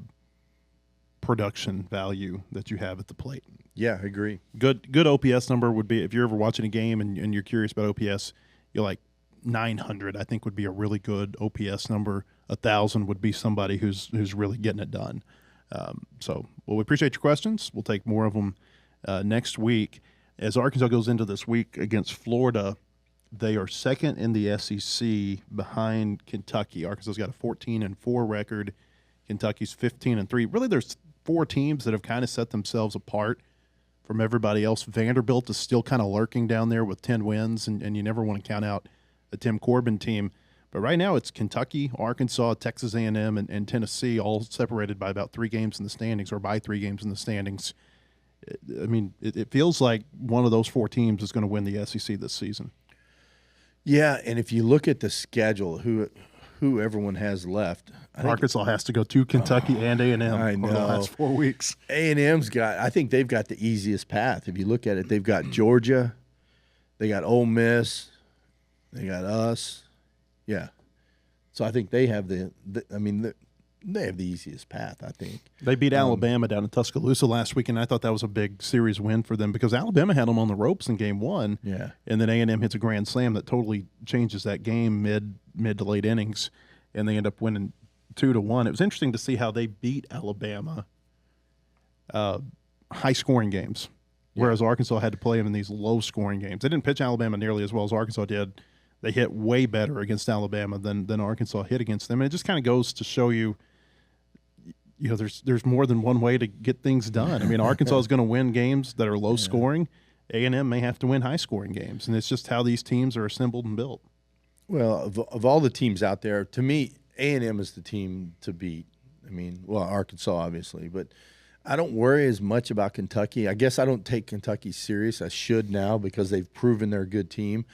production value that you have at the plate. Yeah, I agree. Good OPS number would be, if you're ever watching a game and you're curious about OPS, you're like 900, I think would be a really good OPS number. 1,000 would be somebody who's really getting it done. We appreciate your questions. We'll take more of them next week. As Arkansas goes into this week against Florida, they are second in the SEC behind Kentucky. Arkansas's got a 14-4 record. Kentucky's 15-3. Really, there's 4 teams that have kind of set themselves apart from everybody else. Vanderbilt is still kind of lurking down there with 10 wins, and you never want to count out the Tim Corbin team. But right now it's Kentucky, Arkansas, Texas A&M, and Tennessee, all separated by about 3 games in the standings, or by 3 games in the standings. I mean, it feels like one of those 4 teams is going to win the SEC this season. Yeah, and if you look at the schedule, who everyone has left, Arkansas has to go to Kentucky and A&M over the last 4 weeks. A&M's I think they've got the easiest path. If you look at it, they've got Georgia, they got Ole Miss, they got us. Yeah. So I think they have they have the easiest path, I think. They beat Alabama down in Tuscaloosa last week, and I thought that was a big series win for them because Alabama had them on the ropes in game 1. Yeah. And then A&M hits a grand slam that totally changes that game mid to late innings, and they end up winning 2-1. It was interesting to see how they beat Alabama high-scoring games, whereas Arkansas had to play them in these low-scoring games. They didn't pitch Alabama nearly as well as Arkansas did. They hit way better against Alabama than Arkansas hit against them. And it just kind of goes to show you, there's more than one way to get things done. I mean, Arkansas is going to win games that are low-scoring. A&M may have to win high-scoring games, and it's just how these teams are assembled and built. Well, of all the teams out there, to me, A&M is the team to beat. I mean, Arkansas, obviously, but I don't worry as much about Kentucky. I guess I don't take Kentucky serious. I should now because they've proven they're a good team.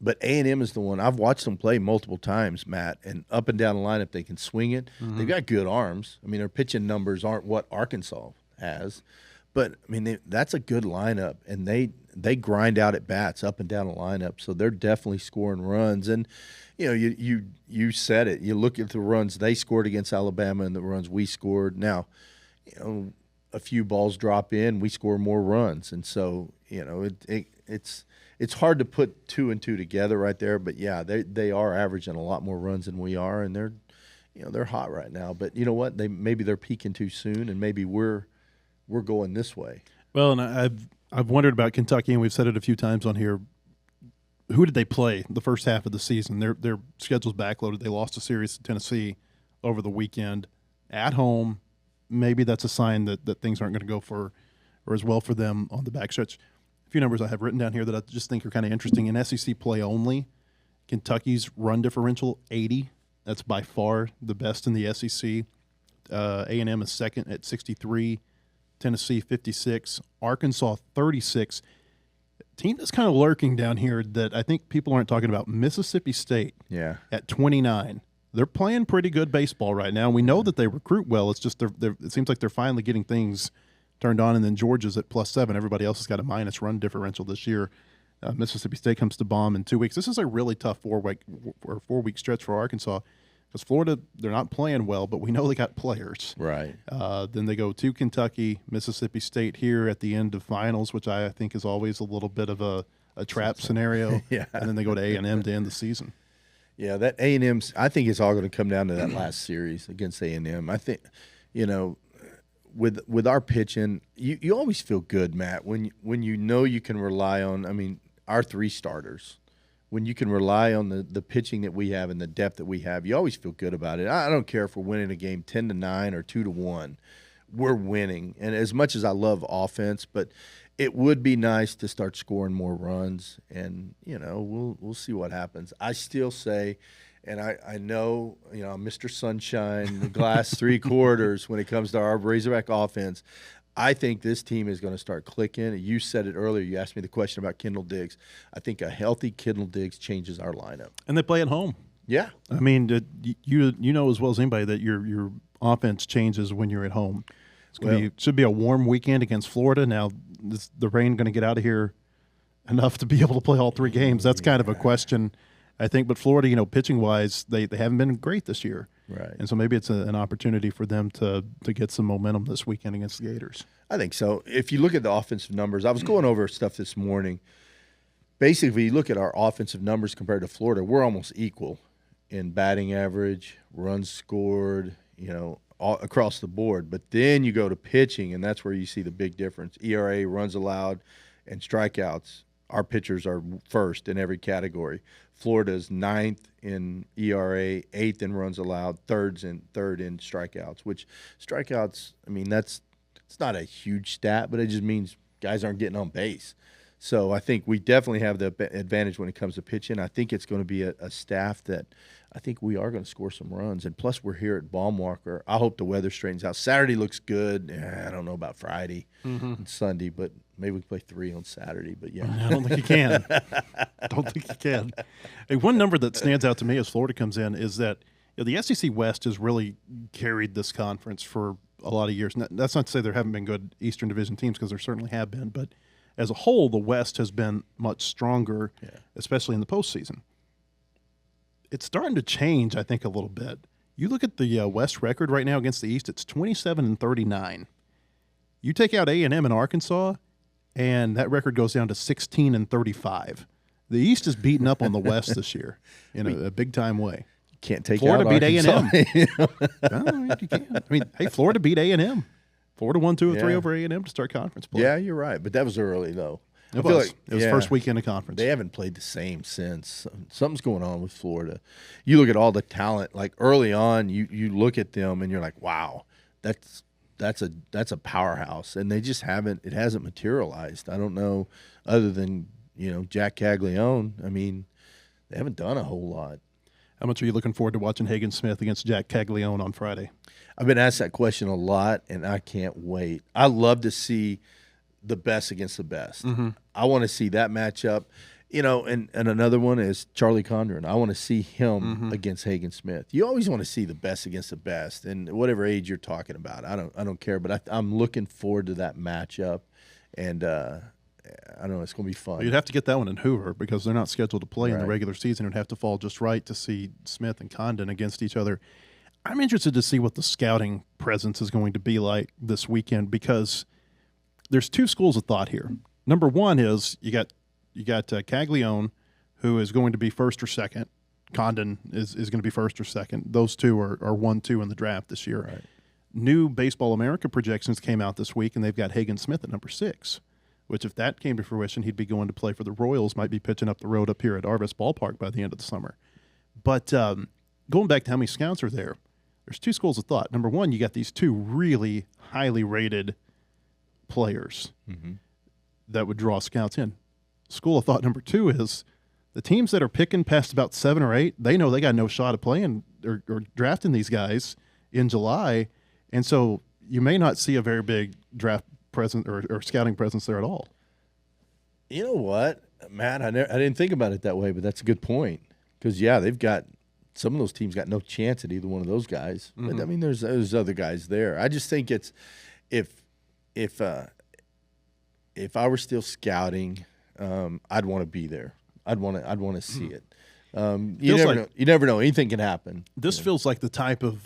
But A&M is the one. I've watched them play multiple times, Matt, and up and down the lineup, they can swing it. Mm-hmm. They've got good arms. I mean, their pitching numbers aren't what Arkansas has. But, I mean, that's a good lineup, and they grind out at bats up and down the lineup, so they're definitely scoring runs. And, you said it. You look at the runs they scored against Alabama and the runs we scored. Now, a few balls drop in, we score more runs. And so, it's hard to put 2 and 2 together right there. But, yeah, they are averaging a lot more runs than we are, and they're hot right now. But you know what? Maybe they're peaking too soon, and maybe we're going this way. Well, and I've wondered about Kentucky, and we've said it a few times on here. Who did they play the first half of the season? Their schedule's backloaded. They lost a series to Tennessee over the weekend at home. Maybe that's a sign that things aren't going to go as well for them on the backstretch. A few numbers I have written down here that I just think are kind of interesting. In SEC play only, Kentucky's run differential, 80. That's by far the best in the SEC. A&M is second at 63. Tennessee, 56. Arkansas, 36. Team that's kind of lurking down here that I think people aren't talking about, Mississippi State at 29. They're playing pretty good baseball right now. We know that they recruit well. It's just it seems like they're finally getting things turned on. And then Georgia's at +7. Everybody else has got a minus run differential this year. Mississippi State comes to bomb in 2 weeks. This is a really tough 4-week stretch for Arkansas because Florida, they're not playing well, but we know they got players. Right. Then they go to Kentucky, Mississippi State here at the end of finals, which I think is always a little bit of a trap scenario. Yeah. And then they go to A&M to end the season. Yeah, that A&M's, I think it's all going to come down to that last series against A&M. I think, with our pitching, you always feel good, Matt, when you know you can rely on, our 3 starters. When you can rely on the pitching that we have and the depth that we have, you always feel good about it. I don't care if we're winning a game 10-9 or 2-1. We're winning. And as much as I love offense, but it would be nice to start scoring more runs. And, we'll see what happens. I still say, and I know, Mr. Sunshine, the glass 3/4 when it comes to our Razorback offense. I think this team is going to start clicking. You said it earlier. You asked me the question about Kendall Diggs. I think a healthy Kendall Diggs changes our lineup. And they play at home. Yeah. You know as well as anybody that your offense changes when you're at home. Should be a warm weekend against Florida. Now, the rain going to get out of here enough to be able to play all 3 games? That's kind of a question, I think. But Florida, pitching-wise, they haven't been great this year. Right. And so maybe it's an opportunity for them to get some momentum this weekend against the Gators. I think so. If you look at the offensive numbers, I was going over stuff this morning. Basically, you look at our offensive numbers compared to Florida, we're almost equal in batting average, runs scored, all across the board. But then you go to pitching, and that's where you see the big difference. ERA, runs allowed, and strikeouts. Our pitchers are first in every category. Florida's 9th in ERA, 8th in runs allowed, third in strikeouts. Which strikeouts, it's not a huge stat, but it just means guys aren't getting on base. So I think we definitely have the advantage when it comes to pitching. I think it's going to be a staff that I think we are going to score some runs. And plus, we're here at Baumwalker. I hope the weather straightens out. Saturday looks good. I don't know about Friday and Sunday, but maybe we can play 3 on Saturday. But, yeah. I don't think you can. Hey, one number that stands out to me as Florida comes in is that the SEC West has really carried this conference for a lot of years. That's not to say there haven't been good Eastern Division teams, because there certainly have been. But as a whole, the West has been much stronger, especially in the postseason. It's starting to change, I think, a little bit. You look at the West record right now against the East, it's 27-39. You take out A&M and Arkansas, and that record goes down to 16-35. The East is beating up on the West this year in a big-time way. Can't take Florida out beat Arkansas. A&M. No, you can't. Florida beat A&M. Florida won 2 or 3 over A&M to start conference play. Yeah, you're right. But that was early, though. It was first weekend of conference. They haven't played the same since. Something's going on with Florida. You look at all the talent. Like early on, you look at them and you're like, wow, that's a powerhouse. And they just haven't. It hasn't materialized. I don't know, other than Jack Caglione. They haven't done a whole lot. How much are you looking forward to watching Hagen Smith against Jack Caglione on Friday? I've been asked that question a lot, and I can't wait. I love to see the best against the best. Mm-hmm. I want to see that matchup. And another one is Charlie Condren. I want to see him against Hagen Smith. You always want to see the best against the best, and whatever age you're talking about, I don't care. But I'm looking forward to that matchup, and I don't know, it's going to be fun. You'd have to get that one in Hoover because they're not scheduled to play in the regular season. It would have to fall just right to see Smith and Condon against each other. I'm interested to see what the scouting presence is going to be like this weekend, because there's 2 schools of thought here. Number one is you got Caglione, who is going to be first or second. Condon is going to be first or second. Those 2 are 1-2 in the draft this year. Right. New Baseball America projections came out this week, and they've got Hagen Smith at number 6. Which, if that came to fruition, he'd be going to play for the Royals, might be pitching up the road up here at Arvis Ballpark by the end of the summer. But going back to how many scouts are there, there's 2 schools of thought. Number one, you got these 2 really highly rated players that would draw scouts in. School of thought number 2 is The teams that are picking past about 7 or 8, they know they got no shot at playing or drafting these guys in July, and so you may not see a very big draft presence or scouting presence there at all. You know what, Matt? I didn't think about it that way, but that's a good point. Because they've got some of those teams got no chance at either one of those guys. But I mean, there's other guys there. I just think it's if I were still scouting, I'd want to be there. I'd want to see it. You never know. Anything can happen. This feels like the type of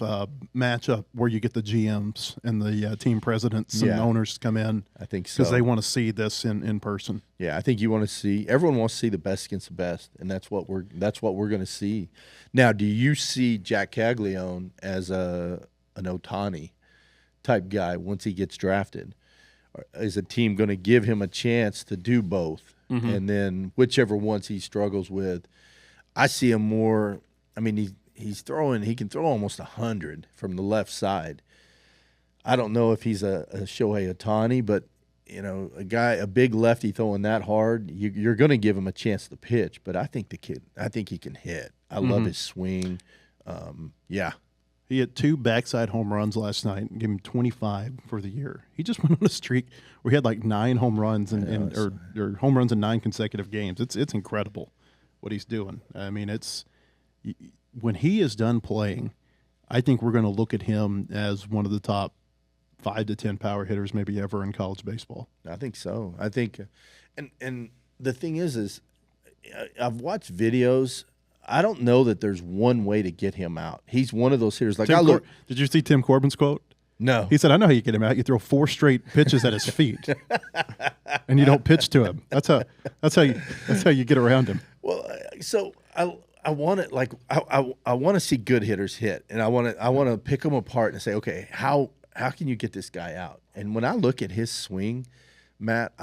matchup where you get the GMs and the team presidents and owners come in. I think so. Because they want to see this in person. Yeah, I think you want to see. Everyone wants to see the best against the best, and that's what we're going to see. Now, do you see Jack Caglione as an Ohtani type guy once he gets drafted? Or is a team going to give him a chance to do both, and then whichever ones he struggles with? I see him more. I mean, he's throwing. He can throw almost 100 from the left side. I don't know if he's a Shohei Ohtani, but a big lefty throwing that hard, you're going to give him a chance to pitch. But I think he can hit. I love his swing. He hit 2 backside home runs last night and gave him 25 for the year. He just went on a streak where he had like 9 home runs or home runs in 9 consecutive games. It's incredible what he's doing. I mean, when he is done playing, I think we're going to look at him as one of the top 5 to 10 power hitters maybe ever in college baseball. I think so. I think, and the thing is I've watched videos. I don't know that there's one way to get him out. He's one of those hitters. Like did you see Tim Corbin's quote? No. He said, "I know how you get him out. You throw 4 straight pitches at his feet, and you don't pitch to him. That's how you get around him." Well, so I want it like I want to see good hitters hit, and I want to pick them apart and say, okay, how can you get this guy out? And when I look at his swing, Matt,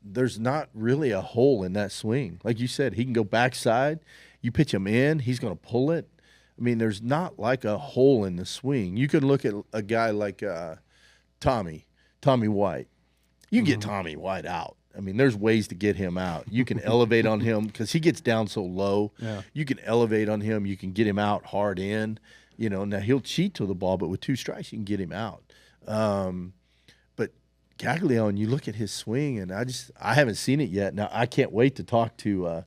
there's not really a hole in that swing. Like you said, he can go backside. You pitch him in, he's going to pull it. I mean, there's not like a hole in the swing. You can look at a guy like Tommy White. You get Tommy White out. I mean, there's ways to get him out. You can elevate on him because he gets down so low. Yeah. You can elevate on him. You can get him out hard in. Now he'll cheat to the ball, but with 2 strikes, you can get him out. But Caglione, you look at his swing, and I haven't seen it yet. Now, I can't wait to talk to,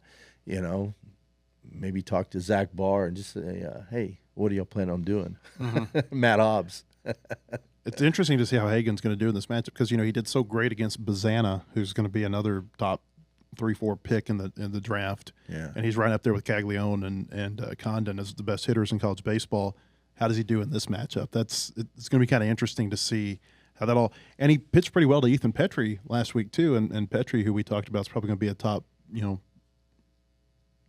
maybe talk to Zach Barr and just say, hey, what do y'all plan on doing? Matt Hobbs. It's interesting to see how Hagen's going to do in this matchup because, he did so great against Bazana, who's going to be another top 3-4 pick in the draft. Yeah. And he's right up there with Caglione and Condon as the best hitters in college baseball. How does he do in this matchup? It's going to be kind of interesting to see how that all – and he pitched pretty well to Ethan Petrie last week too, and Petrie, who we talked about, is probably going to be a top,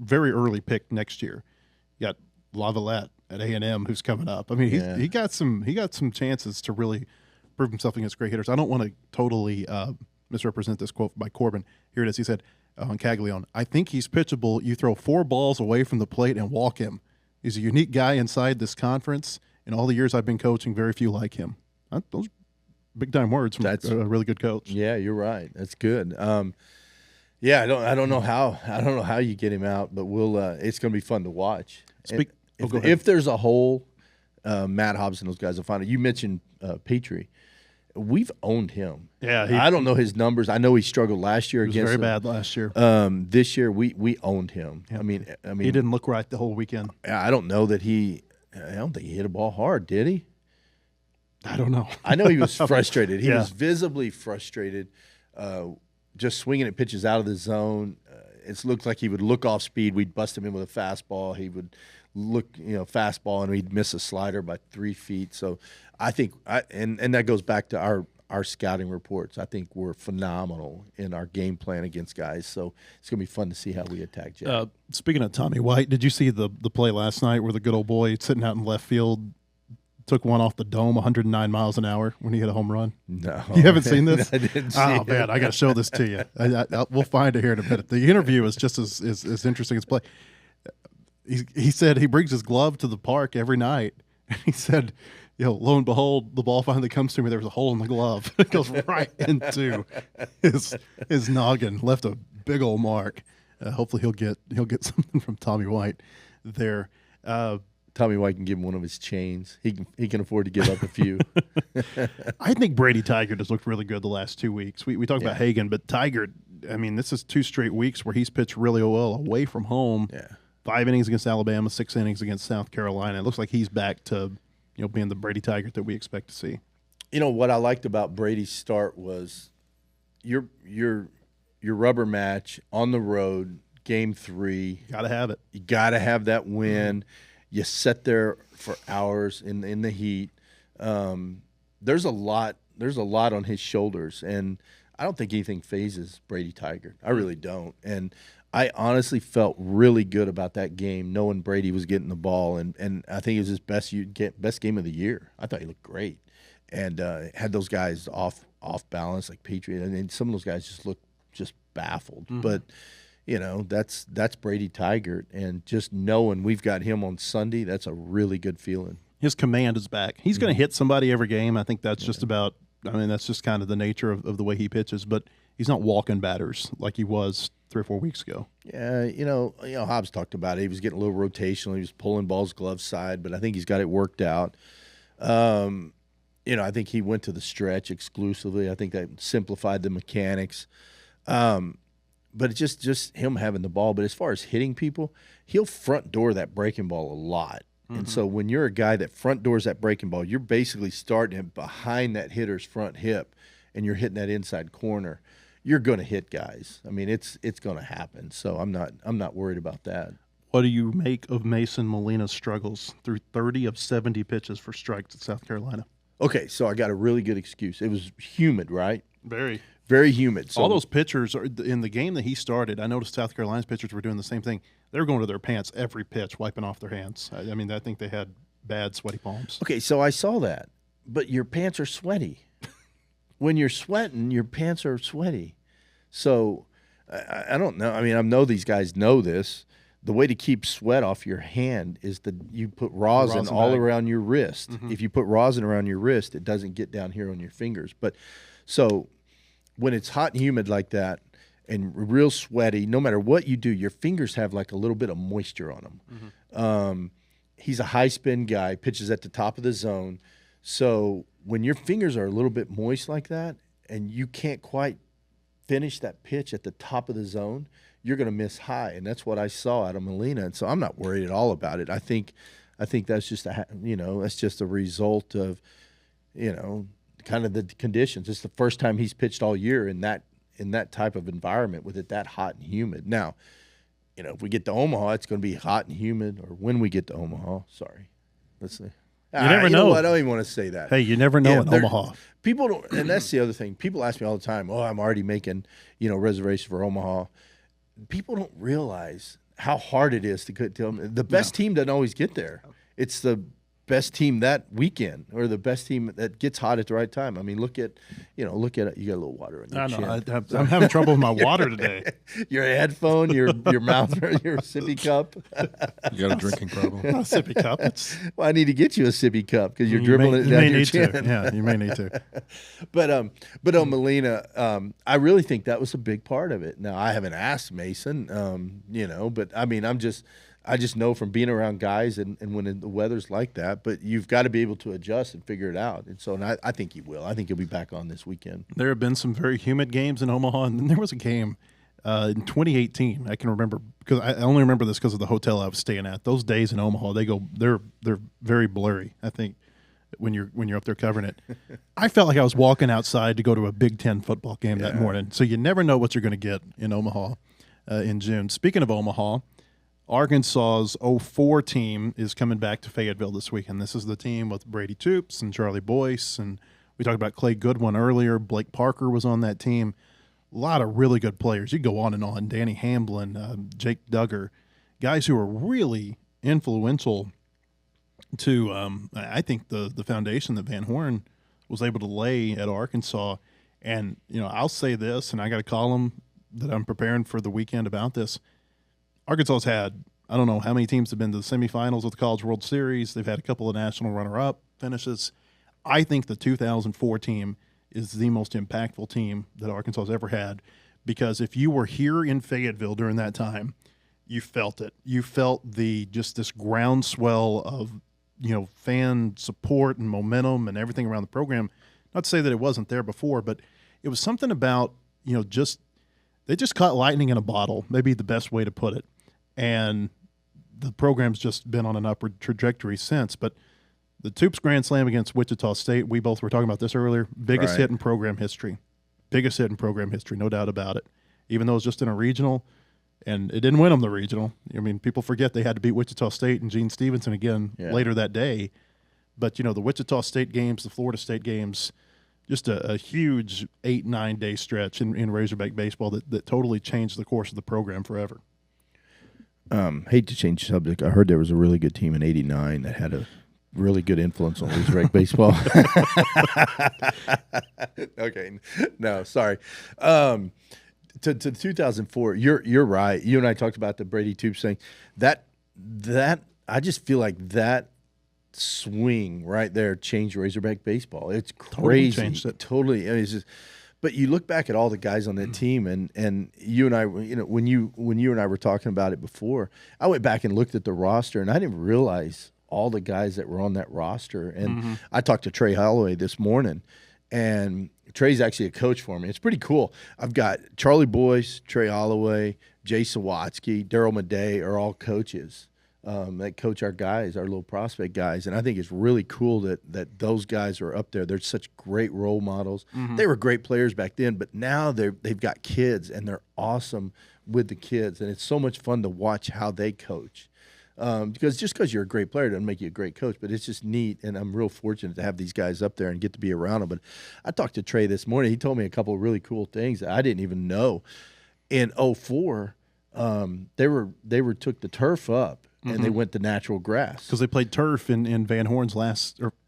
very early pick next year. You got Lavalette at A&M who's coming up. I mean, he got some chances to really prove himself against great hitters. I don't want to totally misrepresent this quote by Corbin. Here it is. He said on Caglione, "I think he's pitchable. You throw 4 balls away from the plate and walk him. He's a unique guy inside this conference. In all the years I've been coaching, very few like him." Those big time words from a really good coach. Yeah, you're right. That's good. I don't know how you get him out, but it's going to be fun to watch. If there's a hole, Matt Hobbs and those guys will find it. You mentioned Petrie. We've owned him. Yeah, I don't know his numbers. I know he struggled last year. He was very bad last year. This year we owned him. Yep. I mean, he didn't look right the whole weekend. I don't know that I don't think he hit a ball hard, did he? I don't know. I know he was frustrated. He was visibly frustrated. Just swinging at pitches out of the zone. It looked like he would look off speed. We'd bust him in with a fastball. He would look, fastball, and we'd miss a slider by 3 feet. So I think, and that goes back to our scouting reports. I think we're phenomenal in our game plan against guys. So it's going to be fun to see how we attack Jack. Speaking of Tommy White, did you see the play last night where the good old boy sitting out in left field took one off the dome 109 miles an hour when he hit a home run? No. You haven't seen this? I didn't see it. Man, I got to show this to you. We'll find it here in a minute. The interview is just as interesting as play. He said he brings his glove to the park every night. And he said, lo and behold, the ball finally comes to me. There's a hole in the glove. It goes right into his noggin, left a big old mark. Hopefully he'll get something from Tommy White there. Tommy White can give him one of his chains. He can afford to give up a few. I think Brady Tigert has looked really good the last 2 weeks. We talked about Hagan, but Tigert, I mean, this is 2 straight weeks where he's pitched really well away from home. Yeah. 5 innings against Alabama, 6 innings against South Carolina. It looks like he's back to being the Brady Tigert that we expect to see. You know what I liked about Brady's start was your rubber match on the road, game 3. Got to have it. You got to have that win. You sit there for hours in the heat. There's a lot on his shoulders, and I don't think anything phases Brady Tigert. I really don't. And I honestly felt really good about that game, knowing Brady was getting the ball, and I think it was his best game of the year. I thought he looked great, and had those guys off balance like Patriot, and some of those guys just looked just baffled. But that's Brady Tigert, and just knowing we've got him on Sunday, that's a really good feeling. His command is back. He's going to hit somebody every game. I think that's just about. I mean, that's just kind of the nature of the way he pitches. But he's not walking batters like he was 3 or 4 weeks ago. Yeah, Hobbs talked about it. He was getting a little rotational. He was pulling balls glove side, but I think he's got it worked out. I think he went to the stretch exclusively. I think that simplified the mechanics. But it's just him having the ball. But as far as hitting people, he'll front door that breaking ball a lot. And so when you're a guy that front doors that breaking ball, you're basically starting him behind that hitter's front hip, and you're hitting that inside corner. You're going to hit guys. I mean, it's going to happen. So I'm not worried about that. What do you make of Mason Molina's struggles through 30 of 70 pitches for strikes at South Carolina? Okay, so I got a really good excuse. It was humid, right? Very. Very humid. So all those pitchers in the game that he started, I noticed South Carolina's pitchers were doing the same thing. They were going to their pants every pitch, wiping off their hands. I mean, I think they had bad sweaty palms. Okay, so I saw that, but your pants are sweaty. When you're sweating, your pants are sweaty. So I don't know. I mean, I know these guys know this. The way to keep sweat off your hand is that you put rosin all around your wrist. If you put rosin around your wrist, it doesn't get down here on your fingers. But so when it's hot and humid like that and real sweaty, no matter what you do, your fingers have like a little bit of moisture on them. He's a high spin guy, pitches at the top of the zone. So when your fingers are a little bit moist like that and you can't quite finish that pitch at the top of the zone, you're going to miss high. And that's what I saw out of Molina. And so I'm not worried at all about it. I think that's just that's just a result of, kind of the conditions. It's the first time he's pitched all year in that type of environment with it that hot and humid. Now, if we get to Omaha, it's going to be hot and humid, or when we get to Omaha. Sorry. Let's see. You never know. I don't even want to say that. Hey, you never know in Omaha. People don't, and that's the other thing. People ask me all the time, "Oh, I'm already making, reservation for Omaha." People don't realize how hard it is to get to them. The best team doesn't always get there. It's the best team that weekend, or the best team that gets hot at the right time. I mean, look at it. You got a little water in your chin. I know. I'm having trouble with my water today. Your headphone, your mouth, your sippy cup. You got a drinking problem. Not a sippy cup. Well, I need to get you a sippy cup because you're dribbling it down your chin. Yeah, you may need to. But on Molina, I really think that was a big part of it. Now, I haven't asked Mason, but I mean, I just know from being around guys and when the weather's like that, but you've got to be able to adjust and figure it out. And so I think he will. I think he'll be back on this weekend. There have been some very humid games in Omaha, and then there was a game in 2018. I can remember because I only remember this because of the hotel I was staying at. Those days in Omaha, they're very blurry. I think when you're up there covering it, I felt like I was walking outside to go to a Big Ten football game that morning. So you never know what you're going to get in Omaha in June. Speaking of Omaha, Arkansas's 04 team is coming back to Fayetteville this weekend. This is the team with Brady Toops and Charlie Boyce, and we talked about Clay Goodwin earlier. Blake Parker was on that team. A lot of really good players. You go on and on. Danny Hamblin, Jake Duggar, guys who are really influential to, I think, the foundation that Van Horn was able to lay at Arkansas. And, I'll say this, and I got a column that I'm preparing for the weekend about this. Arkansas's had, I don't know how many teams have been to the semifinals of the College World Series. They've had a couple of national runner-up finishes. I think the 2004 team is the most impactful team that Arkansas has ever had because if you were here in Fayetteville during that time, you felt it. You felt this groundswell of, fan support and momentum and everything around the program. Not to say that it wasn't there before, but it was something about, they just caught lightning in a bottle, maybe the best way to put it. And the program's just been on an upward trajectory since. But the Toops Grand Slam against Wichita State, we both were talking about this earlier, biggest hit in program history. Biggest hit in program history, no doubt about it. Even though it was just in a regional, and it didn't win them the regional. I mean, people forget they had to beat Wichita State and Gene Stevenson again later that day. But, the Wichita State games, the Florida State games, just a huge 8-9 day stretch in Razorback baseball that totally changed the course of the program forever. Hate to change the subject. I heard there was a really good team in '89 that had a really good influence on Razorback baseball. Okay, no, sorry. To 2004, you're right. You and I talked about the Brady Toops thing. That I just feel like that swing right there changed Razorback baseball. It's crazy. Totally changed it. Totally. I mean, it's just. But you look back at all the guys on that team, and you and I, when you and I were talking about it before, I went back and looked at the roster, and I didn't realize all the guys that were on that roster. And I talked to Trey Holloway this morning, and Trey's actually a coach for me. It's pretty cool. I've got Charlie Boyce, Trey Holloway, Jay Sawatsky, Daryl Madej are all coaches that coach our guys, our little prospect guys. And I think it's really cool that those guys are up there. They're such great role models. They were great players back then, but now they've got kids, and they're awesome with the kids. And it's so much fun to watch how they coach. Because you're a great player doesn't make you a great coach, but it's just neat, and I'm real fortunate to have these guys up there and get to be around them. But I talked to Trey this morning. He told me a couple of really cool things that I didn't even know. In 2004, they took the turf up, and they went to natural grass because they played turf in Van Horn's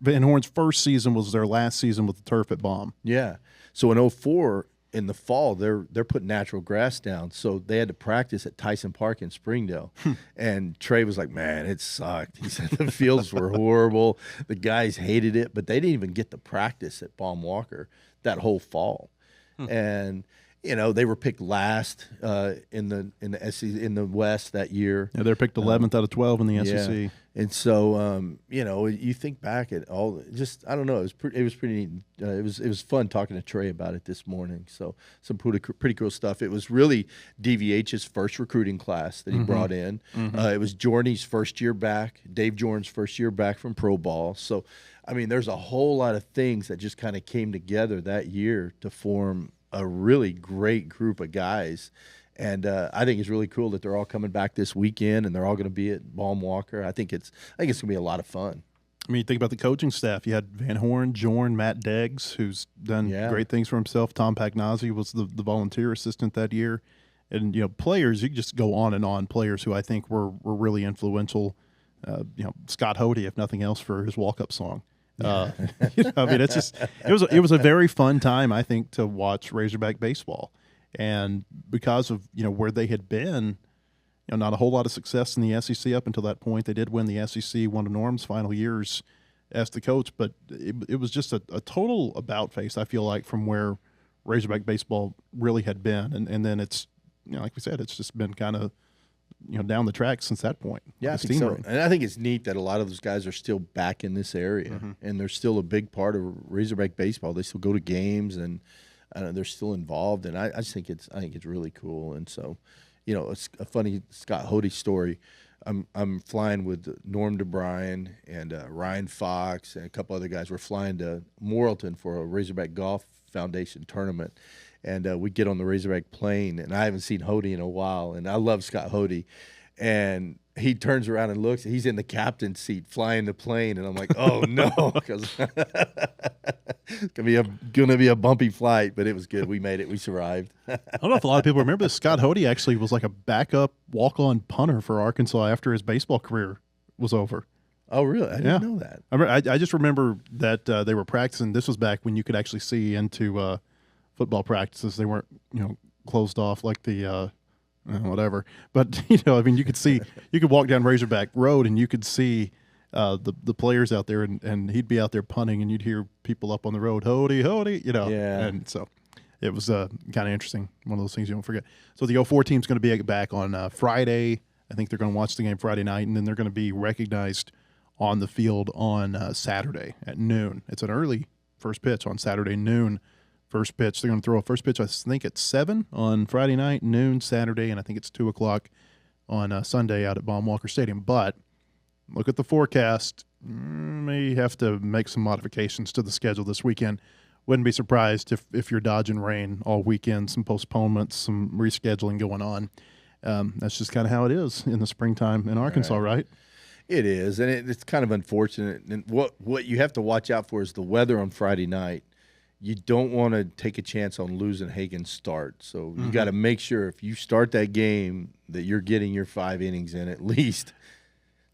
Van Horn's first season was their last season with the turf at Baum. Yeah, so in 2004. In the fall, they're putting natural grass down, so they had to practice at Tyson Park in Springdale. And Trey was like, "Man, it sucked." He said the fields were horrible, the guys hated it, but they didn't even get to practice at Baum Walker that whole fall. And they were picked last in the West that year. Yeah, they're picked 11th out of 12 in the SEC. Yeah. And so, you think back at all. Just I don't know. It was pretty neat. It was fun talking to Trey about it this morning. So some pretty cool stuff. It was really DVH's first recruiting class that he brought in. It was Jorney's first year back. Dave Jorn's first year back from pro ball. So, I mean, there's a whole lot of things that just kind of came together that year to form a really great group of guys. And I think it's really cool that they're all coming back this weekend, and they're all going to be at Baum Walker. I think it's going to be a lot of fun. I mean, you think about the coaching staff. You had Van Horn, Jorn, Matt Deggs, who's done great things for himself. Tom Pagnazzi was the volunteer assistant that year. And, players, you can just go on and on. Players who I think were really influential. Scott Hody, if nothing else, for his walk-up song. I mean, it was a very fun time, I think, to watch Razorback baseball. And because of, where they had been, not a whole lot of success in the SEC up until that point. They did win the SEC, one of Norm's final years as the coach, but it was just a total about face, I feel like, from where Razorback baseball really had been. And then it's, like we said, it's just been kind of, down the track since that point. Yeah, I think so. And I think it's neat that a lot of those guys are still back in this area, and they're still a big part of Razorback baseball. They still go to games, and they're still involved, and I just think it's really cool. And so, it's a funny Scott Hody story. I'm flying with Norm DeBryan and Ryan Fox and a couple other guys. We're flying to Morrilton for a Razorback Golf Foundation tournament, and we get on the Razorback plane, and I haven't seen Hody in a while, and I love Scott Hody, and he turns around and looks. He's in the captain's seat flying the plane, and I'm like, oh no, because it's gonna be a bumpy flight. But it was good. We made it. We survived. I don't know if a lot of people remember this. Scott Hody actually was like a backup walk-on punter for Arkansas after his baseball career was over. Oh, really? I didn't know that. I just remember that they were practicing. This was back when you could actually see into football practices. They weren't, closed off like the whatever. But you could walk down Razorback Road and you could see the players out there, and he'd be out there punting, and you'd hear people up on the road, Hody, Hody, Yeah. And so it was kind of interesting. One of those things you don't forget. So the 04 team's going to be back on Friday. I think they're going to watch the game Friday night, and then they're going to be recognized on the field on Saturday at noon. It's an early first pitch on Saturday, noon. First pitch. They're going to throw a first pitch, I think, at 7 on Friday night, noon Saturday, and I think it's 2 o'clock on Sunday out at Baum Walker Stadium. But look at the forecast. May have to make some modifications to the schedule this weekend. Wouldn't be surprised if you're dodging rain all weekend, some postponements, some rescheduling going on. That's just kind of how it is in the springtime in Arkansas, right? It is, and it's kind of unfortunate. And what you have to watch out for is the weather on Friday night. You don't want to take a chance on losing Hagen's start. So you got to make sure if you start that game that you're getting your 5 innings in at least.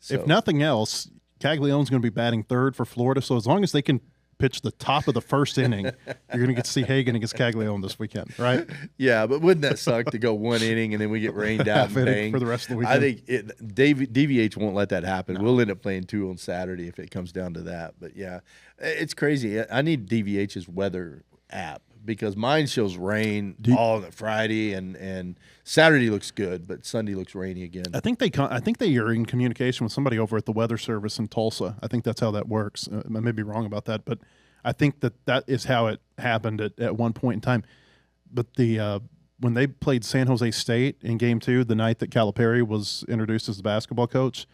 So. If nothing else, Caglianone's going to be batting third for Florida. So as long as they can pitch the top of the first inning, you're going to get to see Hagen against Caglianone this weekend, right? Yeah, but wouldn't that suck to go 1 inning and then we get rained out and bang? For the rest of the weekend? I think DVH won't let that happen. No. We'll end up playing 2 on Saturday if it comes down to that. But, yeah, it's crazy. I need DVH's weather app because mine shows rain all Friday and Saturday looks good, but Sunday looks rainy again. I think they are in communication with somebody over at the Weather Service in Tulsa. I think that's how that works. I may be wrong about that, but I think that is how it happened at one point in time. But when they played San Jose State in Game 2, the night that Calipari was introduced as the basketball coach,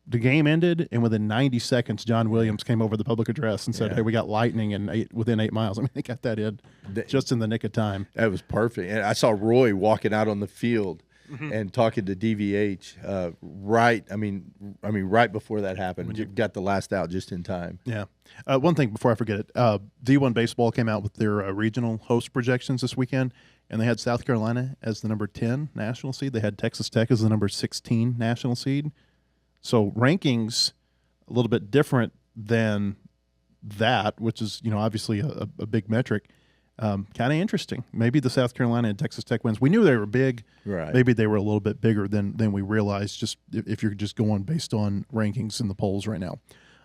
the game ended, and within 90 seconds, John Williams came over the public address and said, "Hey, we got lightning within 8 miles." I mean, they got that in just in the nick of time. That was perfect. And I saw Roy walking out on the field and talking to DVH right before that happened. You got the last out just in time. Yeah. One thing before I forget it, D1 Baseball came out with their regional host projections this weekend, and they had South Carolina as the number 10 national seed. They had Texas Tech as the number 16 national seed. So rankings a little bit different than that, which is, obviously a big metric. Kind of interesting. Maybe the South Carolina and Texas Tech wins. We knew they were big. Right. Maybe they were a little bit bigger than we realized, just if you're just going based on rankings in the polls right now.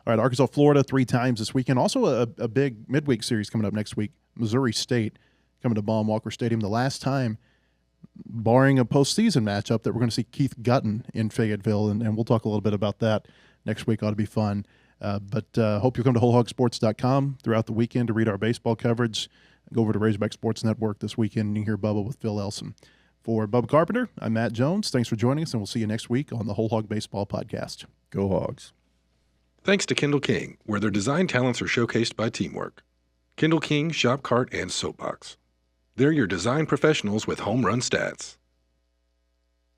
All right, Arkansas, Florida 3 times this weekend. Also a big midweek series coming up next week. Missouri State coming to Baum Walker Stadium. The last time, barring a postseason matchup, that we're going to see Keith Gutton in Fayetteville, and we'll talk a little bit about that next week. Ought to be fun. But hope you'll come to WholeHogSports.com throughout the weekend to read our baseball coverage. Go over to Razorback Sports Network this weekend and you hear Bubba with Phil Elson. For Bubba Carpenter, I'm Matt Jones. Thanks for joining us, and we'll see you next week on the Whole Hog Baseball Podcast. Go Hogs. Thanks to Kendall King, where their design talents are showcased by teamwork. Kendall King Shop Cart and Soapbox. They're your design professionals with home run stats.